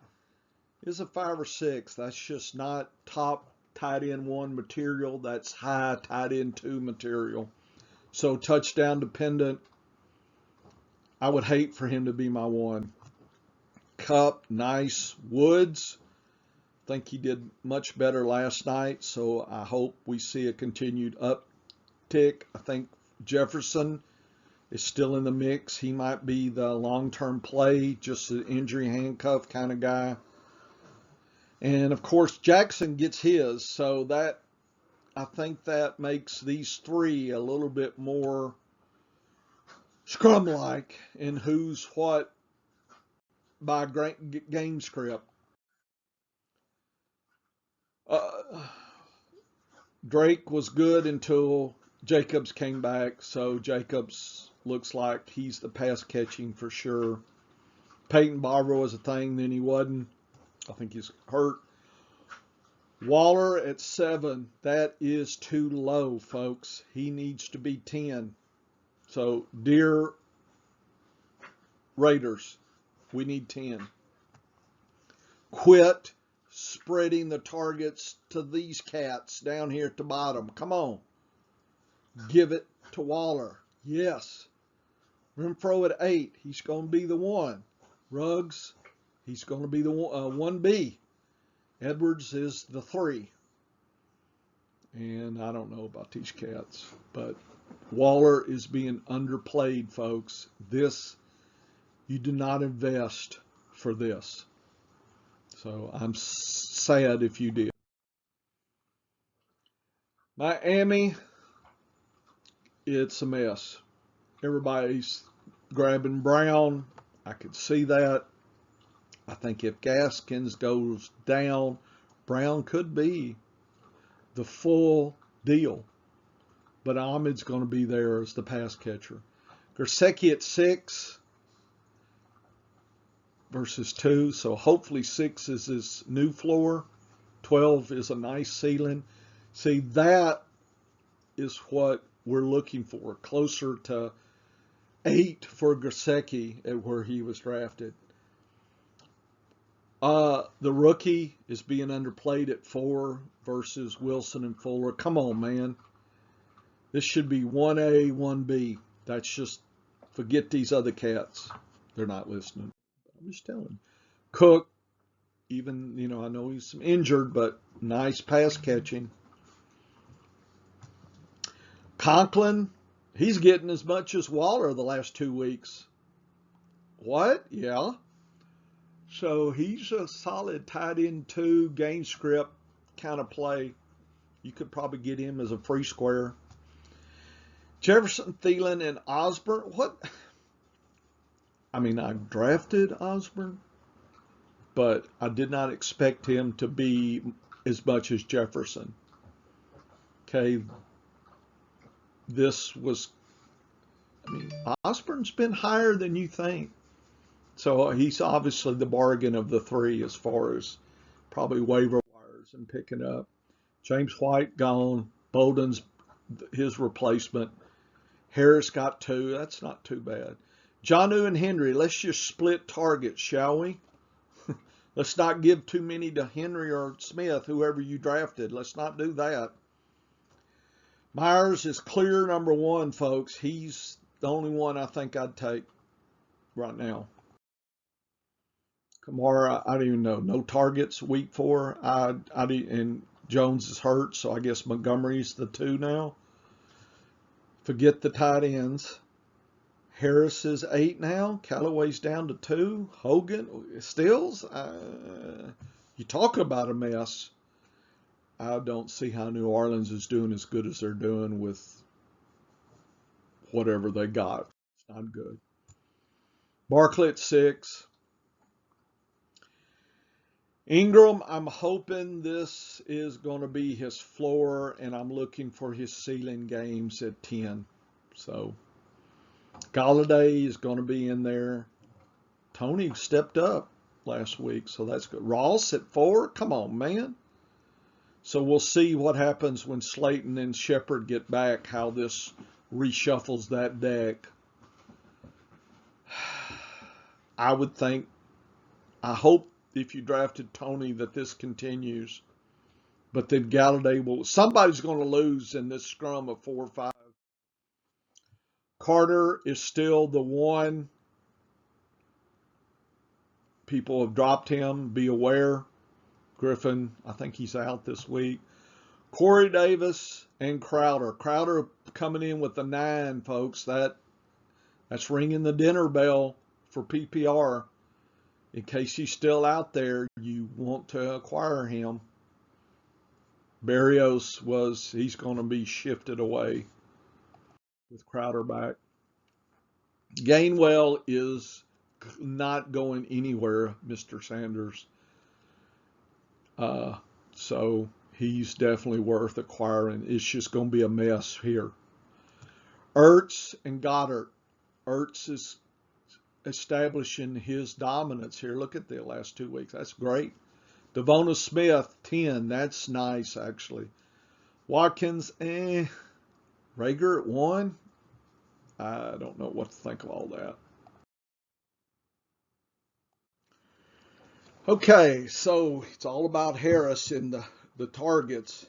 is a 5 or 6. That's just not top tight end 1 material. That's high tight end 2 material. So touchdown dependent. I would hate for him to be my 1. Cup, nice. Woods, I think he did much better last night, so I hope we see a continued uptick. I think Jefferson is still in the mix. He might be the long-term play, just an injury handcuff kind of guy. And of course, Jackson gets his, so that I think that makes these 3 a little bit more scrum-like in who's what by game script. Drake was good until Jacobs came back, so Jacobs looks like he's the pass catching for sure. Peyton Barber was a thing, then he wasn't. I think he's hurt. Waller at 7, that is too low, folks. He needs to be 10. So, dear Raiders, we need 10. Quit spreading the targets to these cats down here at the bottom. Come on. Give it to Waller. Yes. Renfro at 8. He's going to be the 1. Ruggs, he's going to be the 1B. Edwards is the 3. And I don't know about these cats, but Waller is being underplayed, folks. You do not invest for this. So I'm sad if you did. Miami, it's a mess. Everybody's grabbing Brown. I could see that. I think if Gaskins goes down, Brown could be the full deal. But Ahmed's going to be there as the pass catcher. Gesicki at 6 versus 2. So hopefully 6 is his new floor. 12 is a nice ceiling. See, that is what we're looking for. Closer to 8 for Gesicki at where he was drafted. The rookie is being underplayed at 4 versus Wilson and Fuller. Come on, man. This should be 1A, 1B. That's just, forget these other cats. They're not listening. I'm just telling you. Cook, even, I know he's injured, but nice pass catching. Conklin, he's getting as much as Waller the last 2 weeks. What? Yeah. So he's a solid tight end 2 game script kind of play. You could probably get him as a free square. Jefferson, Thielen, and Osborne. What? I mean, I drafted Osborne, but I did not expect him to be as much as Jefferson. Okay. Osborne's been higher than you think. So he's obviously the bargain of the 3 as far as probably waiver wires and picking up. James White gone. Bolden's his replacement. Harris got 2. That's not too bad. Jonnu and Henry, let's just split targets, shall we? Let's not give too many to Henry or Smith, whoever you drafted. Let's not do that. Myers is clear number 1, folks. He's the only one I think I'd take right now. Kamara, I don't even know. No targets week 4. And Jones is hurt, so I guess Montgomery's the 2 now. Forget the tight ends. Harris is 8 now. Callaway's down to 2. Hogan, Stills. You talk about a mess. I don't see how New Orleans is doing as good as they're doing with whatever they got. It's not good. Barkley at 6. Ingram, I'm hoping this is going to be his floor, and I'm looking for his ceiling games at 10. So Galladay is going to be in there. Tony stepped up last week, so that's good. Ross at 4. Come on, man. So we'll see what happens when Slayton and Shepard get back, how this reshuffles that deck. I would think, I hope if you drafted Tony that this continues. But then Galladay somebody's going to lose in this scrum of 4 or 5. Carter is still the one. People have dropped him. Be aware. Griffin, I think he's out this week. Corey Davis and Crowder. Crowder coming in with the 9, folks. That's ringing the dinner bell for PPR. In case he's still out there, you want to acquire him. Berrios he's going to be shifted away with Crowder back. Gainwell is not going anywhere, Mr. Sanders. So he's definitely worth acquiring. It's just going to be a mess here. Ertz and Goddard. Ertz is establishing his dominance here. Look at the last 2 weeks. That's great. Devonta Smith, 10. That's nice, actually. Watkins, Rager at 1. I don't know what to think of all that. Okay, so it's all about Harris in the targets.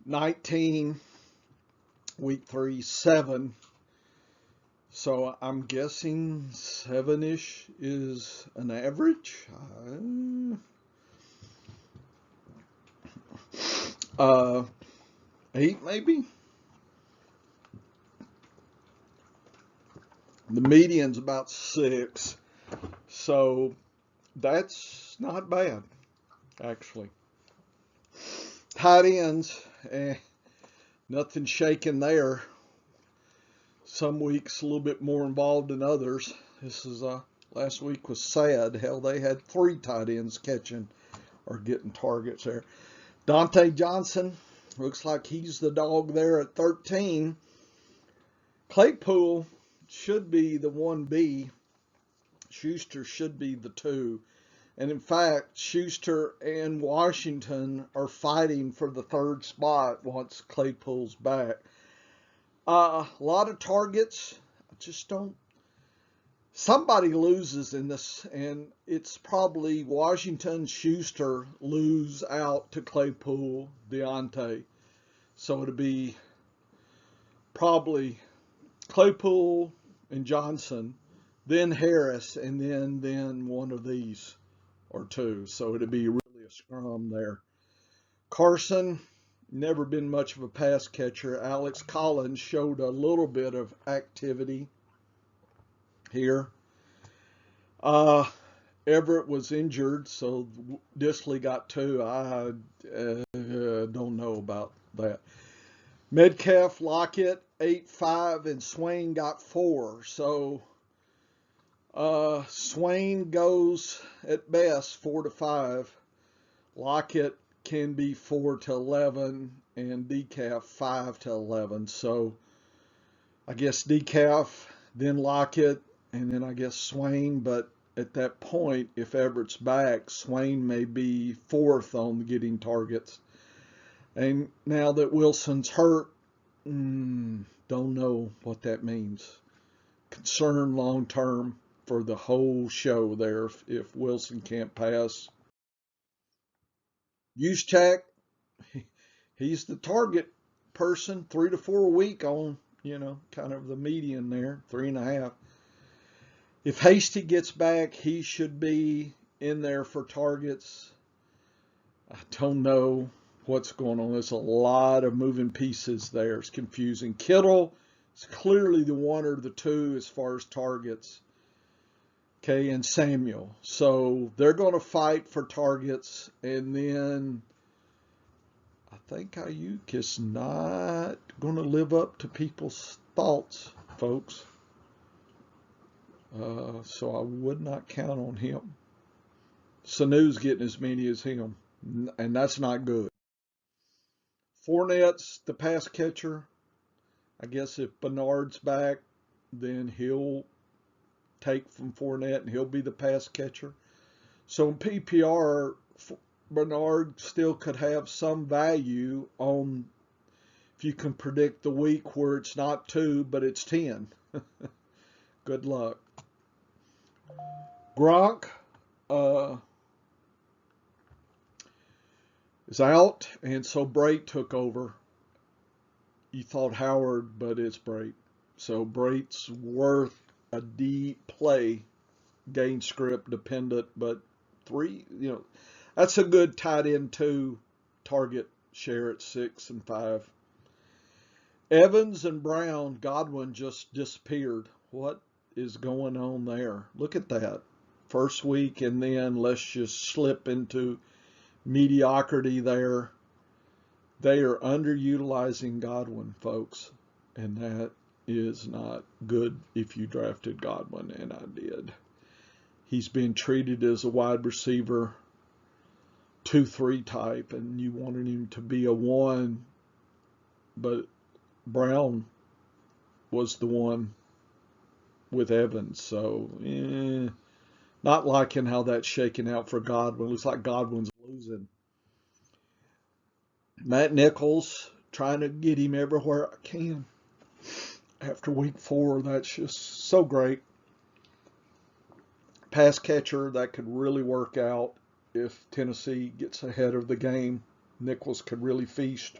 19, week 3, 7. So I'm guessing 7-ish is an average. 8 maybe. The median's about 6. So that's not bad, actually. Tight ends, nothing shaking there. Some weeks a little bit more involved than others. Last week was sad. Hell, they had 3 tight ends catching or getting targets there. Dante Johnson, looks like he's the dog there at 13. Claypool should be the 1B. Schuster should be the 2. And in fact, Schuster and Washington are fighting for the 3rd spot once Claypool's back. A lot of targets. I just don't. Somebody loses in this, and it's probably Washington, Schuster lose out to Claypool, Deontay. So it'll be probably Claypool and Johnson, then Harris, and then one of these or 2. So it'll be really a scrum there. Carson, never been much of a pass catcher. Alex Collins showed a little bit of activity here. Everett was injured, so Disley got 2. I don't know about that. Metcalf, Lockett, 8-5, and Swain got 4. So Swain goes at best 4-5. Lockett can be 4-11, and Decaf 5-11. So I guess Decaf, then Lockett, and then I guess Swain. But at that point, if Everett's back, Swain may be 4th on getting targets. And now that Wilson's hurt, don't know what that means. Concern long term for the whole show there if Wilson can't pass. Juszczyk, he's the target person, 3 to 4 a week on kind of the median there, 3.5. If Hasty gets back, he should be in there for targets. I don't know what's going on. There's a lot of moving pieces there. It's confusing. Kittle is clearly the one or the two as far as targets. Okay, and Samuel. So they're going to fight for targets, and then I think Ayuk is not going to live up to people's thoughts, folks. So I would not count on him. Sanu's getting as many as him, and that's not good. Fournette's the pass catcher. I guess if Bernard's back, then he'll take from Fournette and he'll be the pass catcher. So in PPR, Bernard still could have some value on if you can predict the week where it's not 2, but it's 10. Good luck. Gronk is out, and so Brait took over. You thought Howard, but it's Brait. So Brait's worth a deep play, game script dependent, but 3, that's a good tight end 2 target share at 6 and 5. Evans and Brown, Godwin just disappeared. What is going on there? Look at that. First week, and then let's just slip into mediocrity there. They are underutilizing Godwin, folks, and that is not good if you drafted Godwin, and I did. He's been treated as a wide receiver 2-3 type, and you wanted him to be a 1, but Brown was the one with Evans, so not liking how that's shaking out for Godwin. Looks like Godwin's losing. Matt Nichols, trying to get him everywhere I can. After week 4, that's just so great. Pass catcher, that could really work out if Tennessee gets ahead of the game. Nichols could really feast.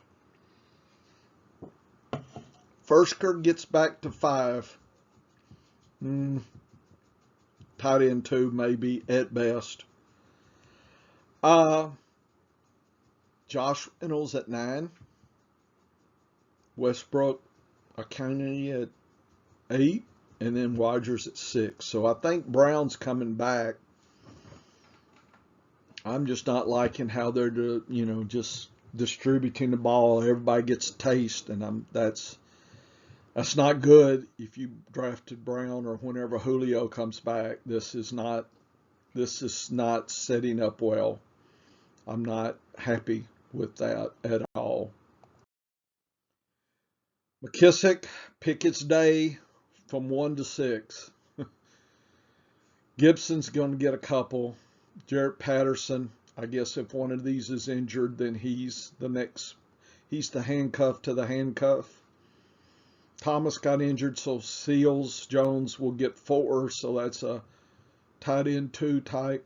Firsker gets back to 5. Tight end 2 maybe at best. Josh Reynolds at 9. Westbrook Akane at 8. And then Rodgers at 6. So I think Brown's coming back. I'm just not liking how they're, just distributing the ball. Everybody gets a taste, and that's not good. If you drafted Brown or whenever Julio comes back, this is not setting up well. I'm not happy with that at all. McKissick, Pickett's day from 1 to 6. Gibson's going to get a couple. Jarrett Patterson, I guess if one of these is injured, then he's the handcuff to the handcuff. Thomas got injured, so Seals Jones will get 4, so that's a tight end 2 type.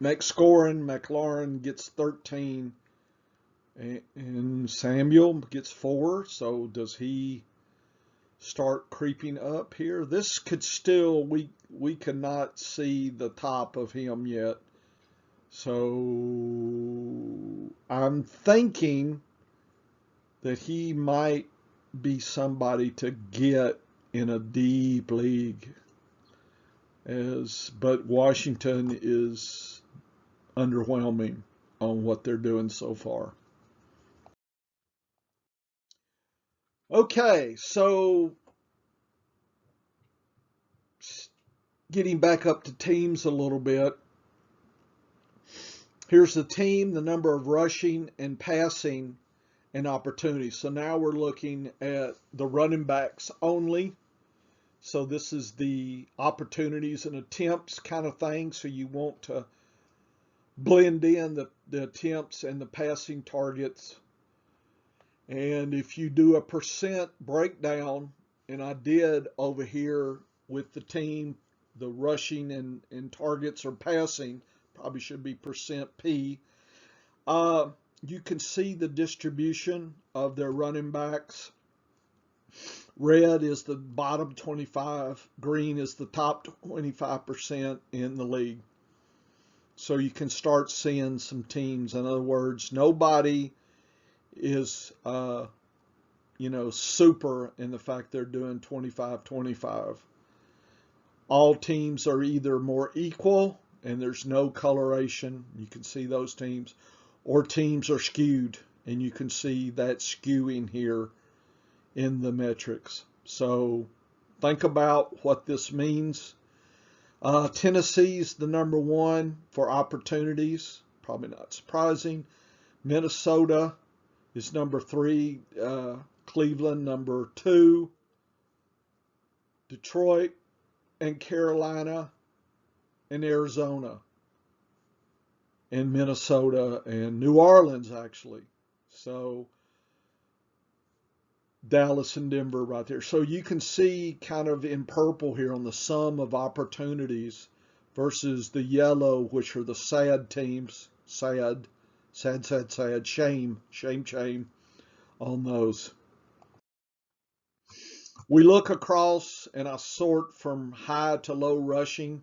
Next scoring, McLaurin gets 13, and Samuel gets 4, so does he start creeping up here? This could still, we cannot see the top of him yet. So I'm thinking that he might be somebody to get in a deep league. But Washington is underwhelming on what they're doing so far. Okay, so getting back up to teams a little bit. Here's the team, the number of rushing and passing and opportunities. So now we're looking at the running backs only. So this is the opportunities and attempts kind of thing. So you want to blend in the attempts and the passing targets. And if you do a percent breakdown, and I did over here with the team, the rushing and targets or passing, probably should be percent P. You can see the distribution of their running backs. Red is the bottom 25. Green is the top 25% in the league. So you can start seeing some teams. In other words, nobody is, super in the fact they're doing 25-25. All teams are either more equal and there's no coloration. You can see those teams, or teams are skewed, and you can see that skewing here in the metrics. So think about what this means. Tennessee's the number one for opportunities, probably not surprising. Minnesota is number three. Cleveland number two. Detroit and Carolina and Arizona and Minnesota and New Orleans, actually. So Dallas and Denver right there. So you can see kind of in purple here on the sum of opportunities versus the yellow, which are the sad teams. Sad, shame on those. We look across and I sort from high to low rushing,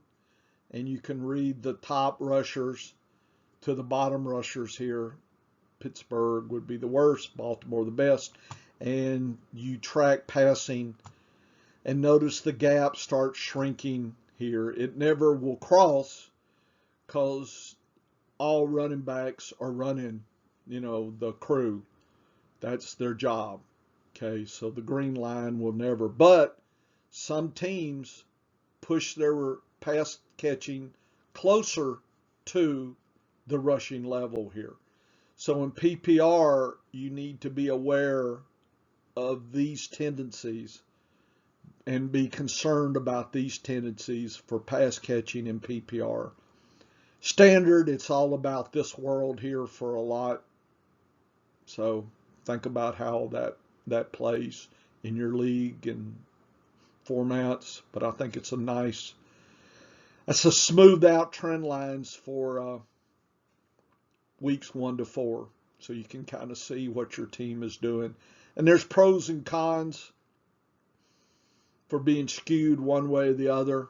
and you can read the top rushers to the bottom rushers here. Pittsburgh would be the worst, Baltimore the best. And you track passing and notice the gap starts shrinking here. It never will cross because all running backs are running, the crew. That's their job. Okay, so the green line will never. But some teams push their pass catching closer to the rushing level here. So in PPR, you need to be aware of these tendencies and be concerned about these tendencies for pass catching in PPR. Standard, it's all about this world here for a lot. So think about how that plays in your league and formats. But I think it's that's a smoothed out trend lines for weeks 1 to 4. So you can kind of see what your team is doing. And there's pros and cons for being skewed one way or the other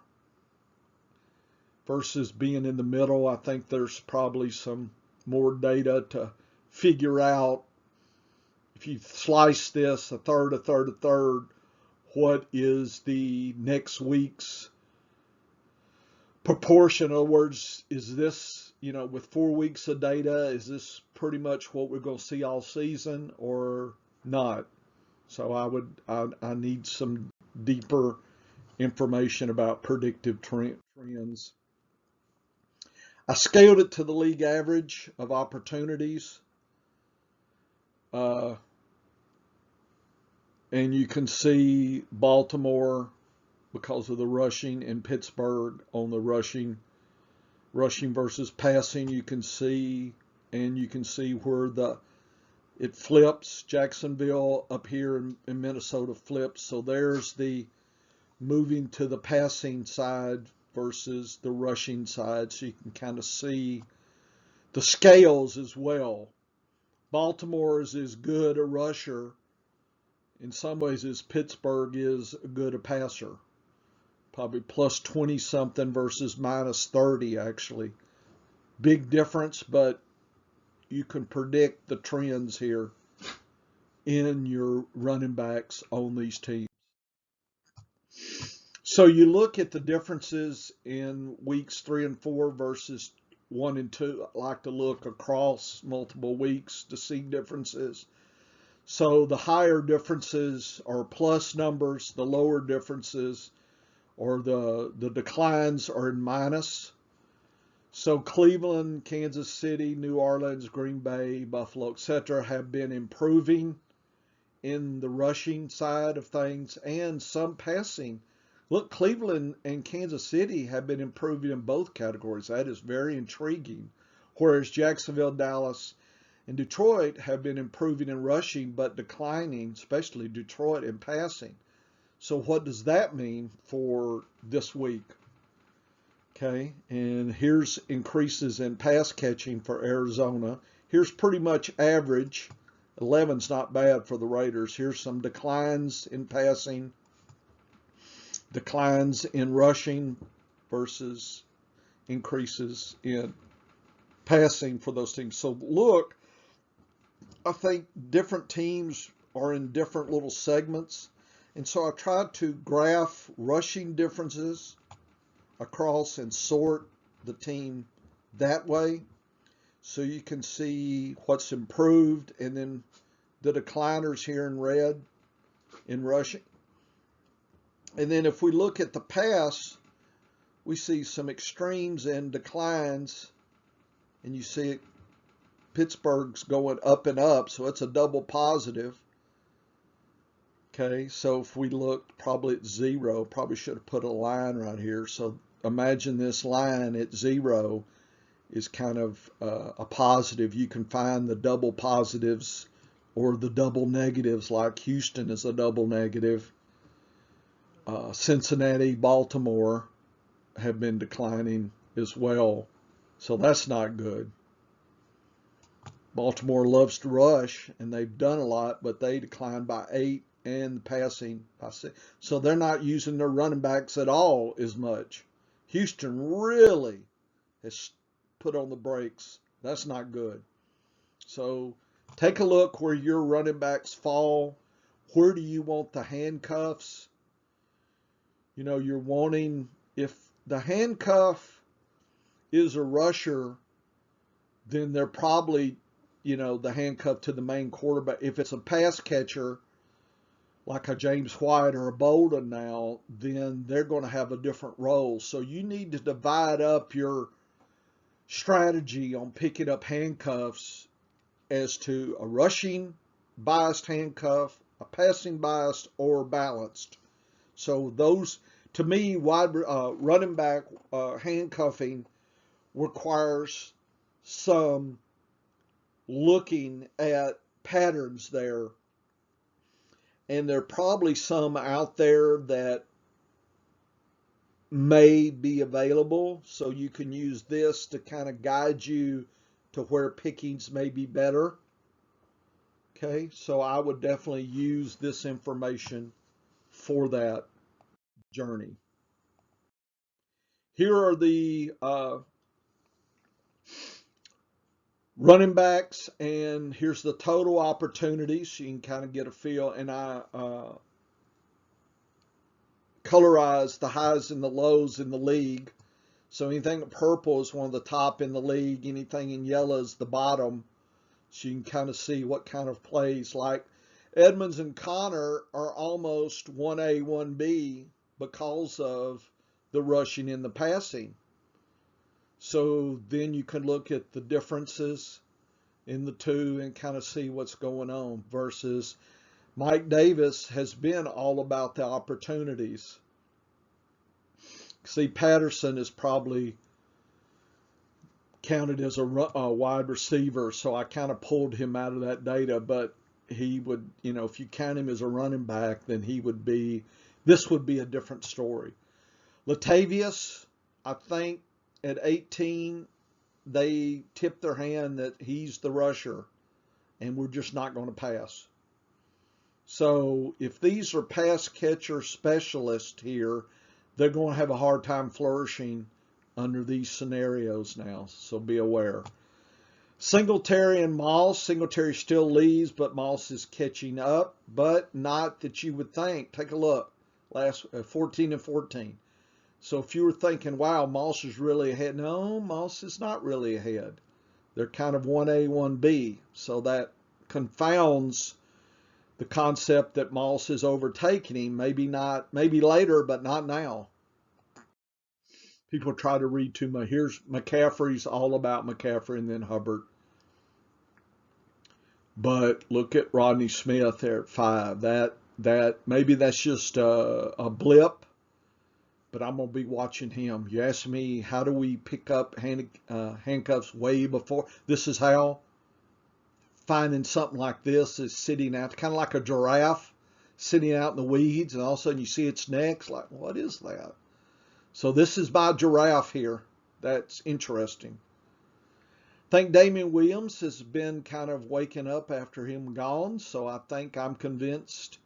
versus being in the middle. I think there's probably some more data to figure out, if you slice this a third, what is the next week's proportion? In other words, is this, with 4 weeks of data, is this pretty much what we're going to see all season or not? So I need some deeper information about predictive trends. I scaled it to the league average of opportunities. And you can see Baltimore because of the rushing, and Pittsburgh on the rushing versus passing. You can see where it flips. Jacksonville up here in Minnesota flips. So there's the moving to the passing side versus the rushing side. So you can kind of see the scales as well. Baltimore is as good a rusher in some ways as Pittsburgh is good a passer. Probably plus 20 something versus minus 30 actually. Big difference, but you can predict the trends here in your running backs on these teams. So you look at the differences in weeks 3 and 4 versus 1 and 2. I like to look across multiple weeks to see differences. So the higher differences are plus numbers, the lower differences or the declines are in minus. So Cleveland, Kansas City, New Orleans, Green Bay, Buffalo, etc. have been improving in the rushing side of things and some passing. Look, Cleveland and Kansas City have been improving in both categories. That is very intriguing. Whereas Jacksonville, Dallas, and Detroit have been improving in rushing but declining, especially Detroit in passing. So what does that mean for this week? Okay, and here's increases in pass catching for Arizona. Here's pretty much average 11's not bad for the Raiders. Here's some declines in passing, declines in rushing versus increases in passing for those teams. So look, I think different teams are in different little segments. And so I tried to graph rushing differences across and sort the team that way, so you can see what's improved and then the decliners here in red in rushing. And then if we look at the pass, we see some extremes and declines, and you see Pittsburgh's going up and up, so it's a double positive. Okay, so if we look probably at 0, probably should have put a line right here. So imagine this line at 0 is kind of a positive. You can find the double positives or the double negatives, like Houston is a double negative. Cincinnati, Baltimore have been declining as well. So that's not good. Baltimore loves to rush, and they've done a lot, but they declined by 8 and passing by 6. So they're not using their running backs at all as much. Houston really has put on the brakes. That's not good. So take a look where your running backs fall. Where do you want the handcuffs? You know, you're wanting, if the handcuff is a rusher, then they're probably, you know, the handcuff to the main quarterback. If it's a pass catcher, like a James White or a Bolden now, then they're going to have a different role. So you need to divide up your strategy on picking up handcuffs as to a rushing biased handcuff, a passing biased, or balanced. So those, to me, running back handcuffing requires some looking at patterns there. And there are probably some out there that may be available. So you can use this to kind of guide you to where pickings may be better. Okay, so I would definitely use this information for that journey. Here are the running backs, and here's the total opportunities. So you can kind of get a feel, and I colorize the highs and the lows in the league. So anything in purple is one of the top in the league. Anything in yellow is the bottom. So you can kind of see what kind of plays. Like Edmonds and Connor are almost 1A, 1B because of the rushing and the passing. So then you can look at the differences in the two and kind of see what's going on, versus Mike Davis has been all about the opportunities. See, Patterson is probably counted as a wide receiver, so I kind of pulled him out of that data, but he would, you know, if you count him as a running back, then he would be, this would be a different story. Latavius, I think at 18, they tipped their hand that he's the rusher, and we're just not going to pass. So if these are pass catcher specialists here, they're going to have a hard time flourishing under these scenarios now, so be aware. Singletary and Moss. Singletary still leads, but Moss is catching up, but not that you would think. Take a look. Last 14 and 14. So if you were thinking, wow, Moss is really ahead. No, Moss is not really ahead. They're kind of 1A, 1B. So that confounds the concept that Moss is overtaking him. Maybe not, maybe later, but not now. People try to read too much. Here's McCaffrey's all about McCaffrey and then Hubbard. But look at Rodney Smith there at 5. That maybe that's just a blip, but I'm going to be watching him. You ask me, how do we pick up handcuffs way before? This is how. Finding something like this is sitting out, kind of like a giraffe sitting out in the weeds, and all of a sudden you see its neck. It's like, what is that? So this is by giraffe here. That's interesting. I think Damian Williams has been kind of waking up after him gone, so I think I'm convinced,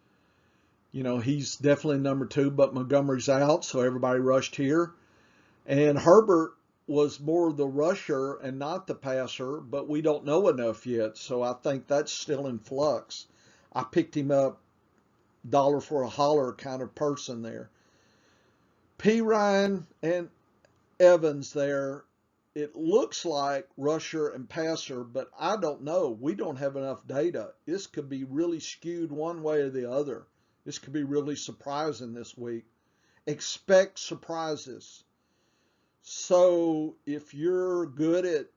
he's definitely number two, but Montgomery's out, so everybody rushed here. And Herbert was more the rusher and not the passer, but we don't know enough yet, so I think that's still in flux. I picked him up dollar for a holler kind of person there. P. Ryan and Evans there, it looks like rusher and passer, but I don't know. We don't have enough data. This could be really skewed one way or the other. This could be really surprising this week. Expect surprises. So if you're good at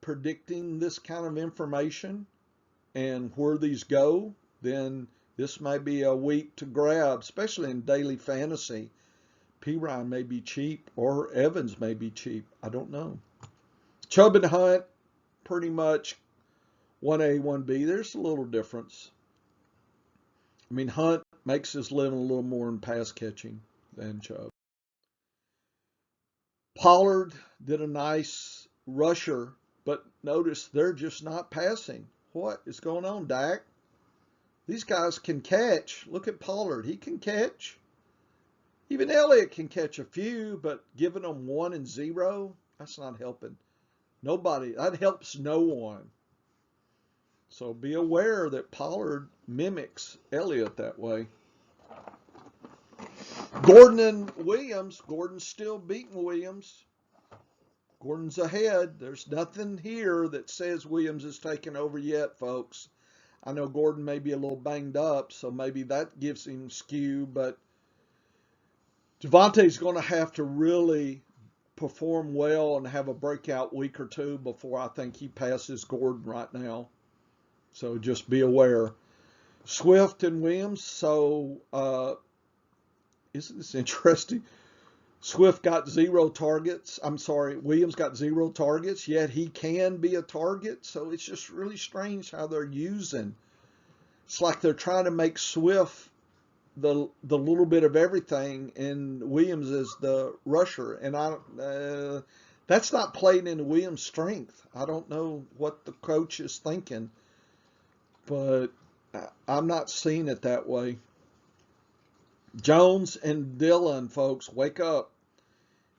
predicting this kind of information and where these go, then this may be a week to grab, especially in daily fantasy. P. Ryan may be cheap or Evans may be cheap. I don't know. Chubb and Hunt, pretty much 1A, 1B. There's a little difference. I mean, Hunt makes his living a little more in pass catching than Chubb. Pollard did a nice rusher, but notice they're just not passing. What is going on, Dak? These guys can catch. Look at Pollard. He can catch. Even Elliott can catch a few, but giving them 1 and 0, that's not helping. Nobody. That helps no one. So be aware that Pollard mimics Elliott that way. Gordon and Williams. Gordon's still beating Williams. Gordon's ahead. There's nothing here that says Williams is taking over yet, folks. I know Gordon may be a little banged up, so maybe that gives him skew, but Javonte's going to have to really perform well and have a breakout week or two before I think he passes Gordon right now. So just be aware. Swift and Williams. So isn't this interesting? Swift got 0 targets. I'm sorry, Williams got 0 targets, yet he can be a target. So it's just really strange how they're using. It's like they're trying to make Swift the little bit of everything, and Williams is the rusher. And that's not playing into Williams' strength. I don't know what the coach is thinking, but I'm not seeing it that way. Jones and Dillon, folks, wake up.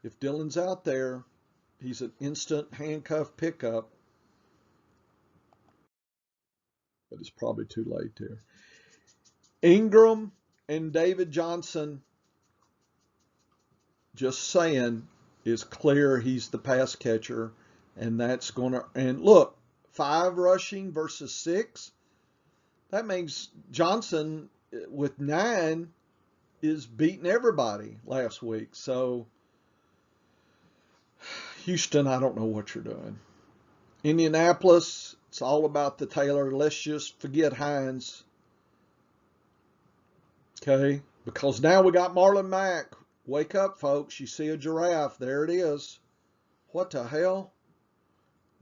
If Dillon's out there, he's an instant handcuff pickup. But it's probably too late there. Ingram and David Johnson, just saying, is clear he's the pass catcher. And that's going to, and look, 5 rushing versus 6. That means Johnson with 9 is beating everybody last week. So Houston, I don't know what you're doing. Indianapolis, it's all about the Taylor. Let's just forget Hines. Okay? Because now we got Marlon Mack. Wake up, folks. You see a giraffe. There it is. What the hell?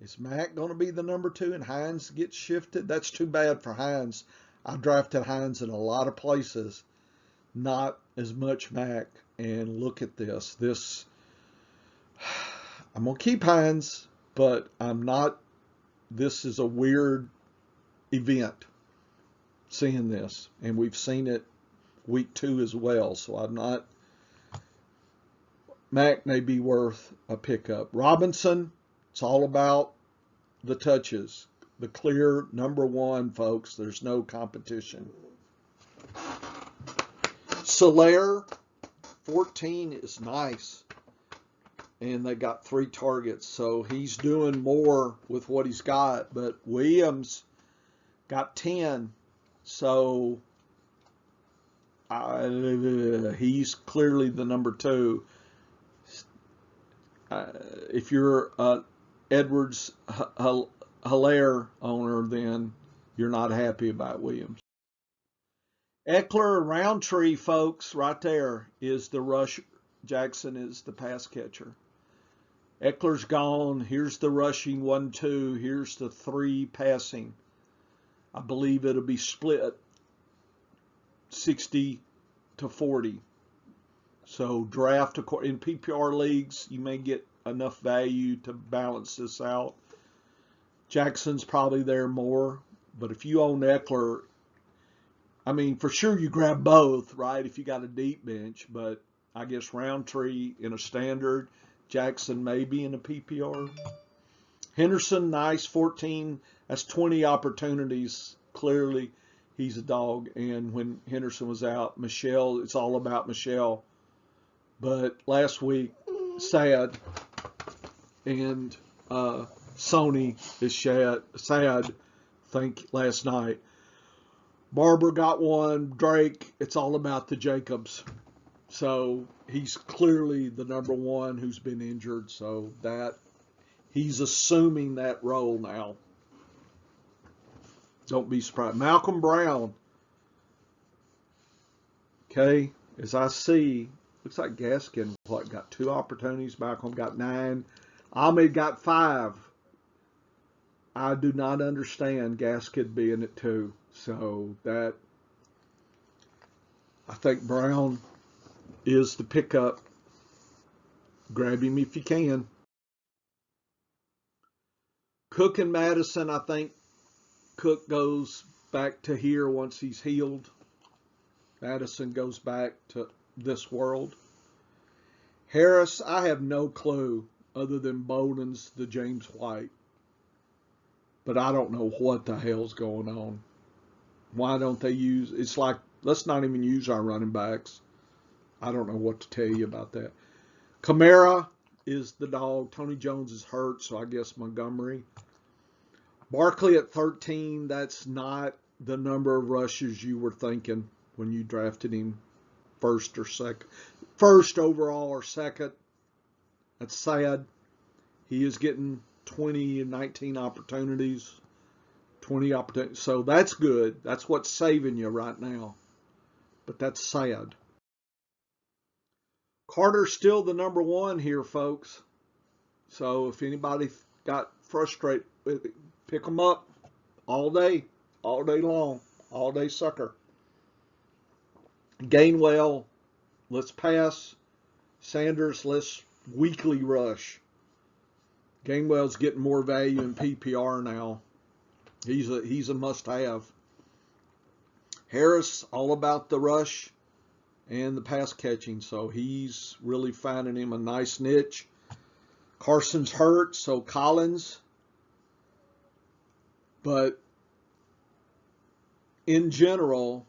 Is Mack going to be the number 2 and Hines gets shifted? That's too bad for Hines. I drafted Hines in a lot of places. Not as much Mack. And look at this. I'm going to keep Hines, but I'm not. This is a weird event, seeing this. And we've seen it week 2 as well. So I'm not. Mack may be worth a pickup. Robinson, it's all about the touches. The clear number 1, folks. There's no competition. Solaire, 14 is nice. And they got 3 targets. So he's doing more with what he's got. But Williams got 10. So he's clearly the number 2. If you're an Edwards Hilaire owner, then you're not happy about Williams. Eckler, Roundtree, folks, right there is the rush. Jackson is the pass catcher. Eckler's gone. Here's the rushing 1-2. Here's the 3 passing. I believe it'll be split 60 to 40. So draft in PPR leagues, you may get enough value to balance this out. Jackson's probably there more. But if you own Eckler, I mean, for sure you grab both, right, if you got a deep bench. But I guess Roundtree in a standard, Jackson maybe in a PPR. Henderson, nice, 14. That's 20 opportunities. Clearly, he's a dog. And when Henderson was out, Michelle, it's all about Michelle. But last week, sad. And Sony is sad. I think last night. Barber got one. Drake, it's all about the Jacobs. So he's clearly the number one who's been injured. So that he's assuming that role now. Don't be surprised. Malcolm Brown. Okay, as I see, looks like Gaskin got 2 opportunities. Malcolm got 9. Ahmed got 5. I do not understand Gaskin being at 2. So that I think Brown is the pickup. Grab him if you can. Cook and Madison, I think Cook goes back to here once he's healed. Madison goes back to this world. Harris, I have no clue other than Bowden's the James White. But I don't know what the hell's going on. Why don't they use, it's like, let's not even use our running backs. I don't know what to tell you about that. Kamara is the dog. Tony Jones is hurt, so I guess Montgomery. Barkley at 13, that's not the number of rushes you were thinking when you drafted him first or second. First overall or second. That's sad. He is getting 20 and 19 opportunities. 20 opportunities. So that's good. That's what's saving you right now. But that's sad. Carter's still the number one here, folks. So if anybody got frustrated with it, pick them up all day long, all day sucker. Gainwell, let's pass. Sanders, let's weekly rush. Gainwell's getting more value in PPR now. He's a must-have. Harris, all about the rush and the pass catching, so he's really finding him a nice niche. Carson's hurt, so Collins. But in general,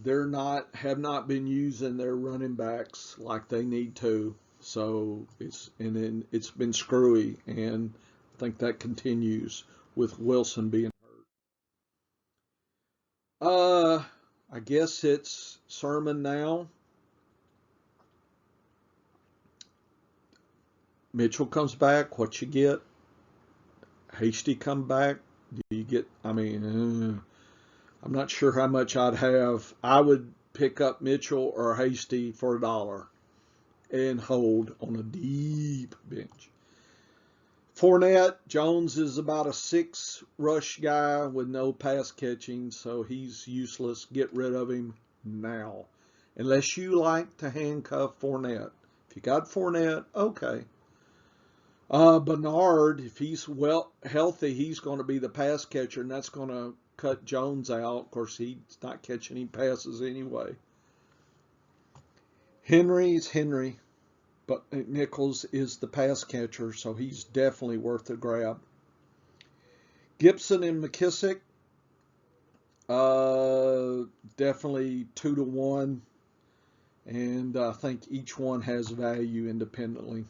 have not been using their running backs like they need to. So it's been screwy, and I think that continues with Wilson being hurt. I guess it's Sermon now. Mitchell comes back. What you get? Hasty come back. Do you get? I mean, I'm not sure how much I'd have. I would pick up Mitchell or Hasty for $1 and hold on a deep bench. Fournette, Jones is about a 6 rush guy with no pass catching, so he's useless. Get rid of him now. Unless you like to handcuff Fournette. If you got Fournette, okay. Bernard, if he's healthy, he's going to be the pass catcher, and that's going to cut Jones out. Of course, he's not catching any passes anyway. Henry's Henry. But Nichols is the pass catcher, so he's definitely worth a grab. Gibson and McKissick, definitely 2-1, and I think each one has value independently.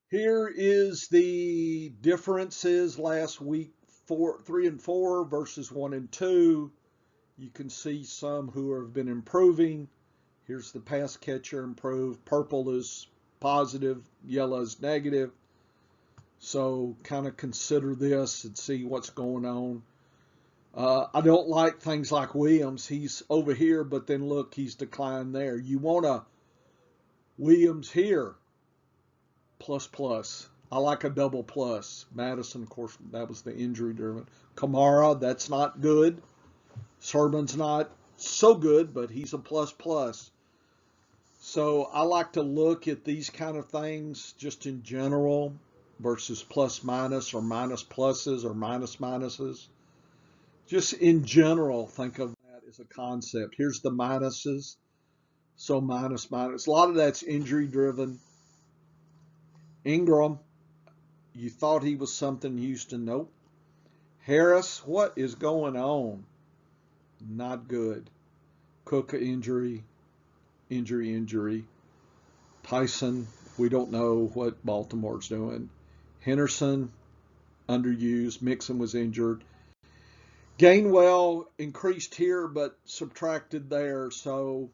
Here is the differences last week: 3 and 4 versus 1 and 2. You can see some who have been improving. Here's the pass catcher improved. Purple is positive, yellow is negative. So kind of consider this and see what's going on. I don't like things like Williams. He's over here, but then look, he's declined there. You want a Williams here, plus. I like a double plus. Madison, of course, that was the injury driven. Kamara, that's not good. Sermon's not so good, but he's a plus. So I like to look at these kind of things just in general. versus plus minus or minus pluses or minus minuses. Just in general, think of that as a concept. Here's the minuses. So minus, minus. A lot of that's injury driven. Ingram, you thought he was something, Houston. Nope. Harris, what is going on? Not good. Cook injury. Tyson, we don't know what Baltimore's doing. Henderson, underused. Mixon was injured. Gainwell increased here but subtracted there. So,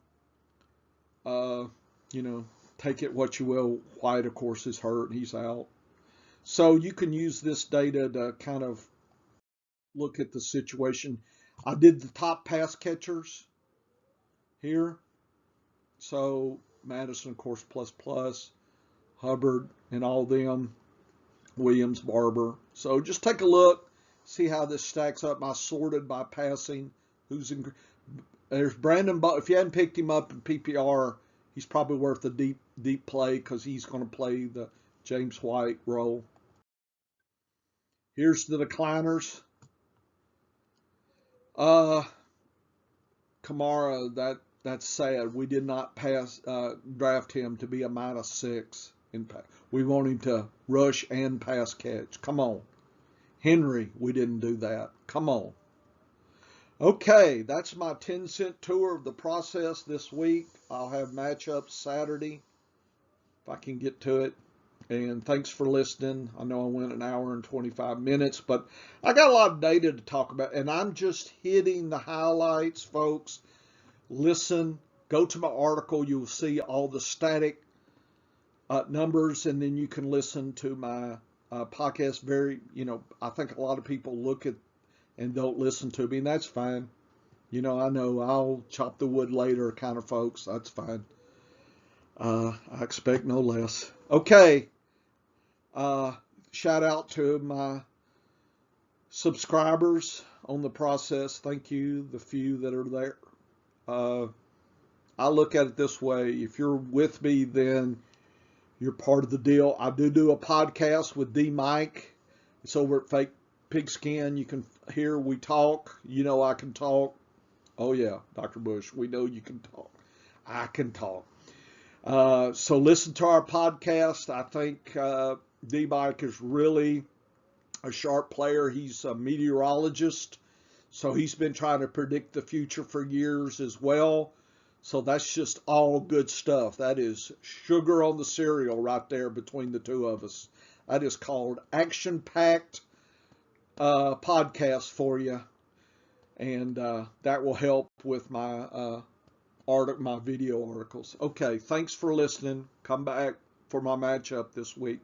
take it what you will. White, of course, is hurt. He's out. So you can use this data to kind of look at the situation. I did the top pass catchers here. So Madison, of course, plus, Hubbard and all them, Williams, Barber. So just take a look, see how this stacks up. I sorted by passing. There's Brandon. If you hadn't picked him up in PPR, he's probably worth a deep play because he's going to play the James White role. Here's the decliners. Kamara, that's sad. We did not draft him to be a -6 impact. We want him to rush and pass catch. Come on. Henry, we didn't do that. Come on. Okay, that's my 10-cent tour of the process this week. I'll have matchups Saturday if I can get to it. And thanks for listening. I know I went an hour and 25 minutes, but I got a lot of data to talk about, and I'm just hitting the highlights, folks. Listen, go to my article. You'll see all the static numbers, and then you can listen to my podcast. I think a lot of people look at and don't listen to me, and that's fine. I know I'll chop the wood later kind of folks. That's fine. I expect no less. Okay. Shout out to my subscribers on the process. Thank you, the few that are there. I look at it this way. If you're with me, then you're part of the deal. I do a podcast with D. Mike. It's over at Fake Pigskin. You can hear we talk. I can talk. Oh, yeah, Dr. Bush, we know you can talk. I can talk. So listen to our podcast. I think D-Mike is really a sharp player. He's a meteorologist, so he's been trying to predict the future for years as well. So that's just all good stuff. That is sugar on the cereal right there between the two of us. That is called action-packed podcast for you, and that will help with my my video articles. Okay, thanks for listening. Come back for my matchup this week.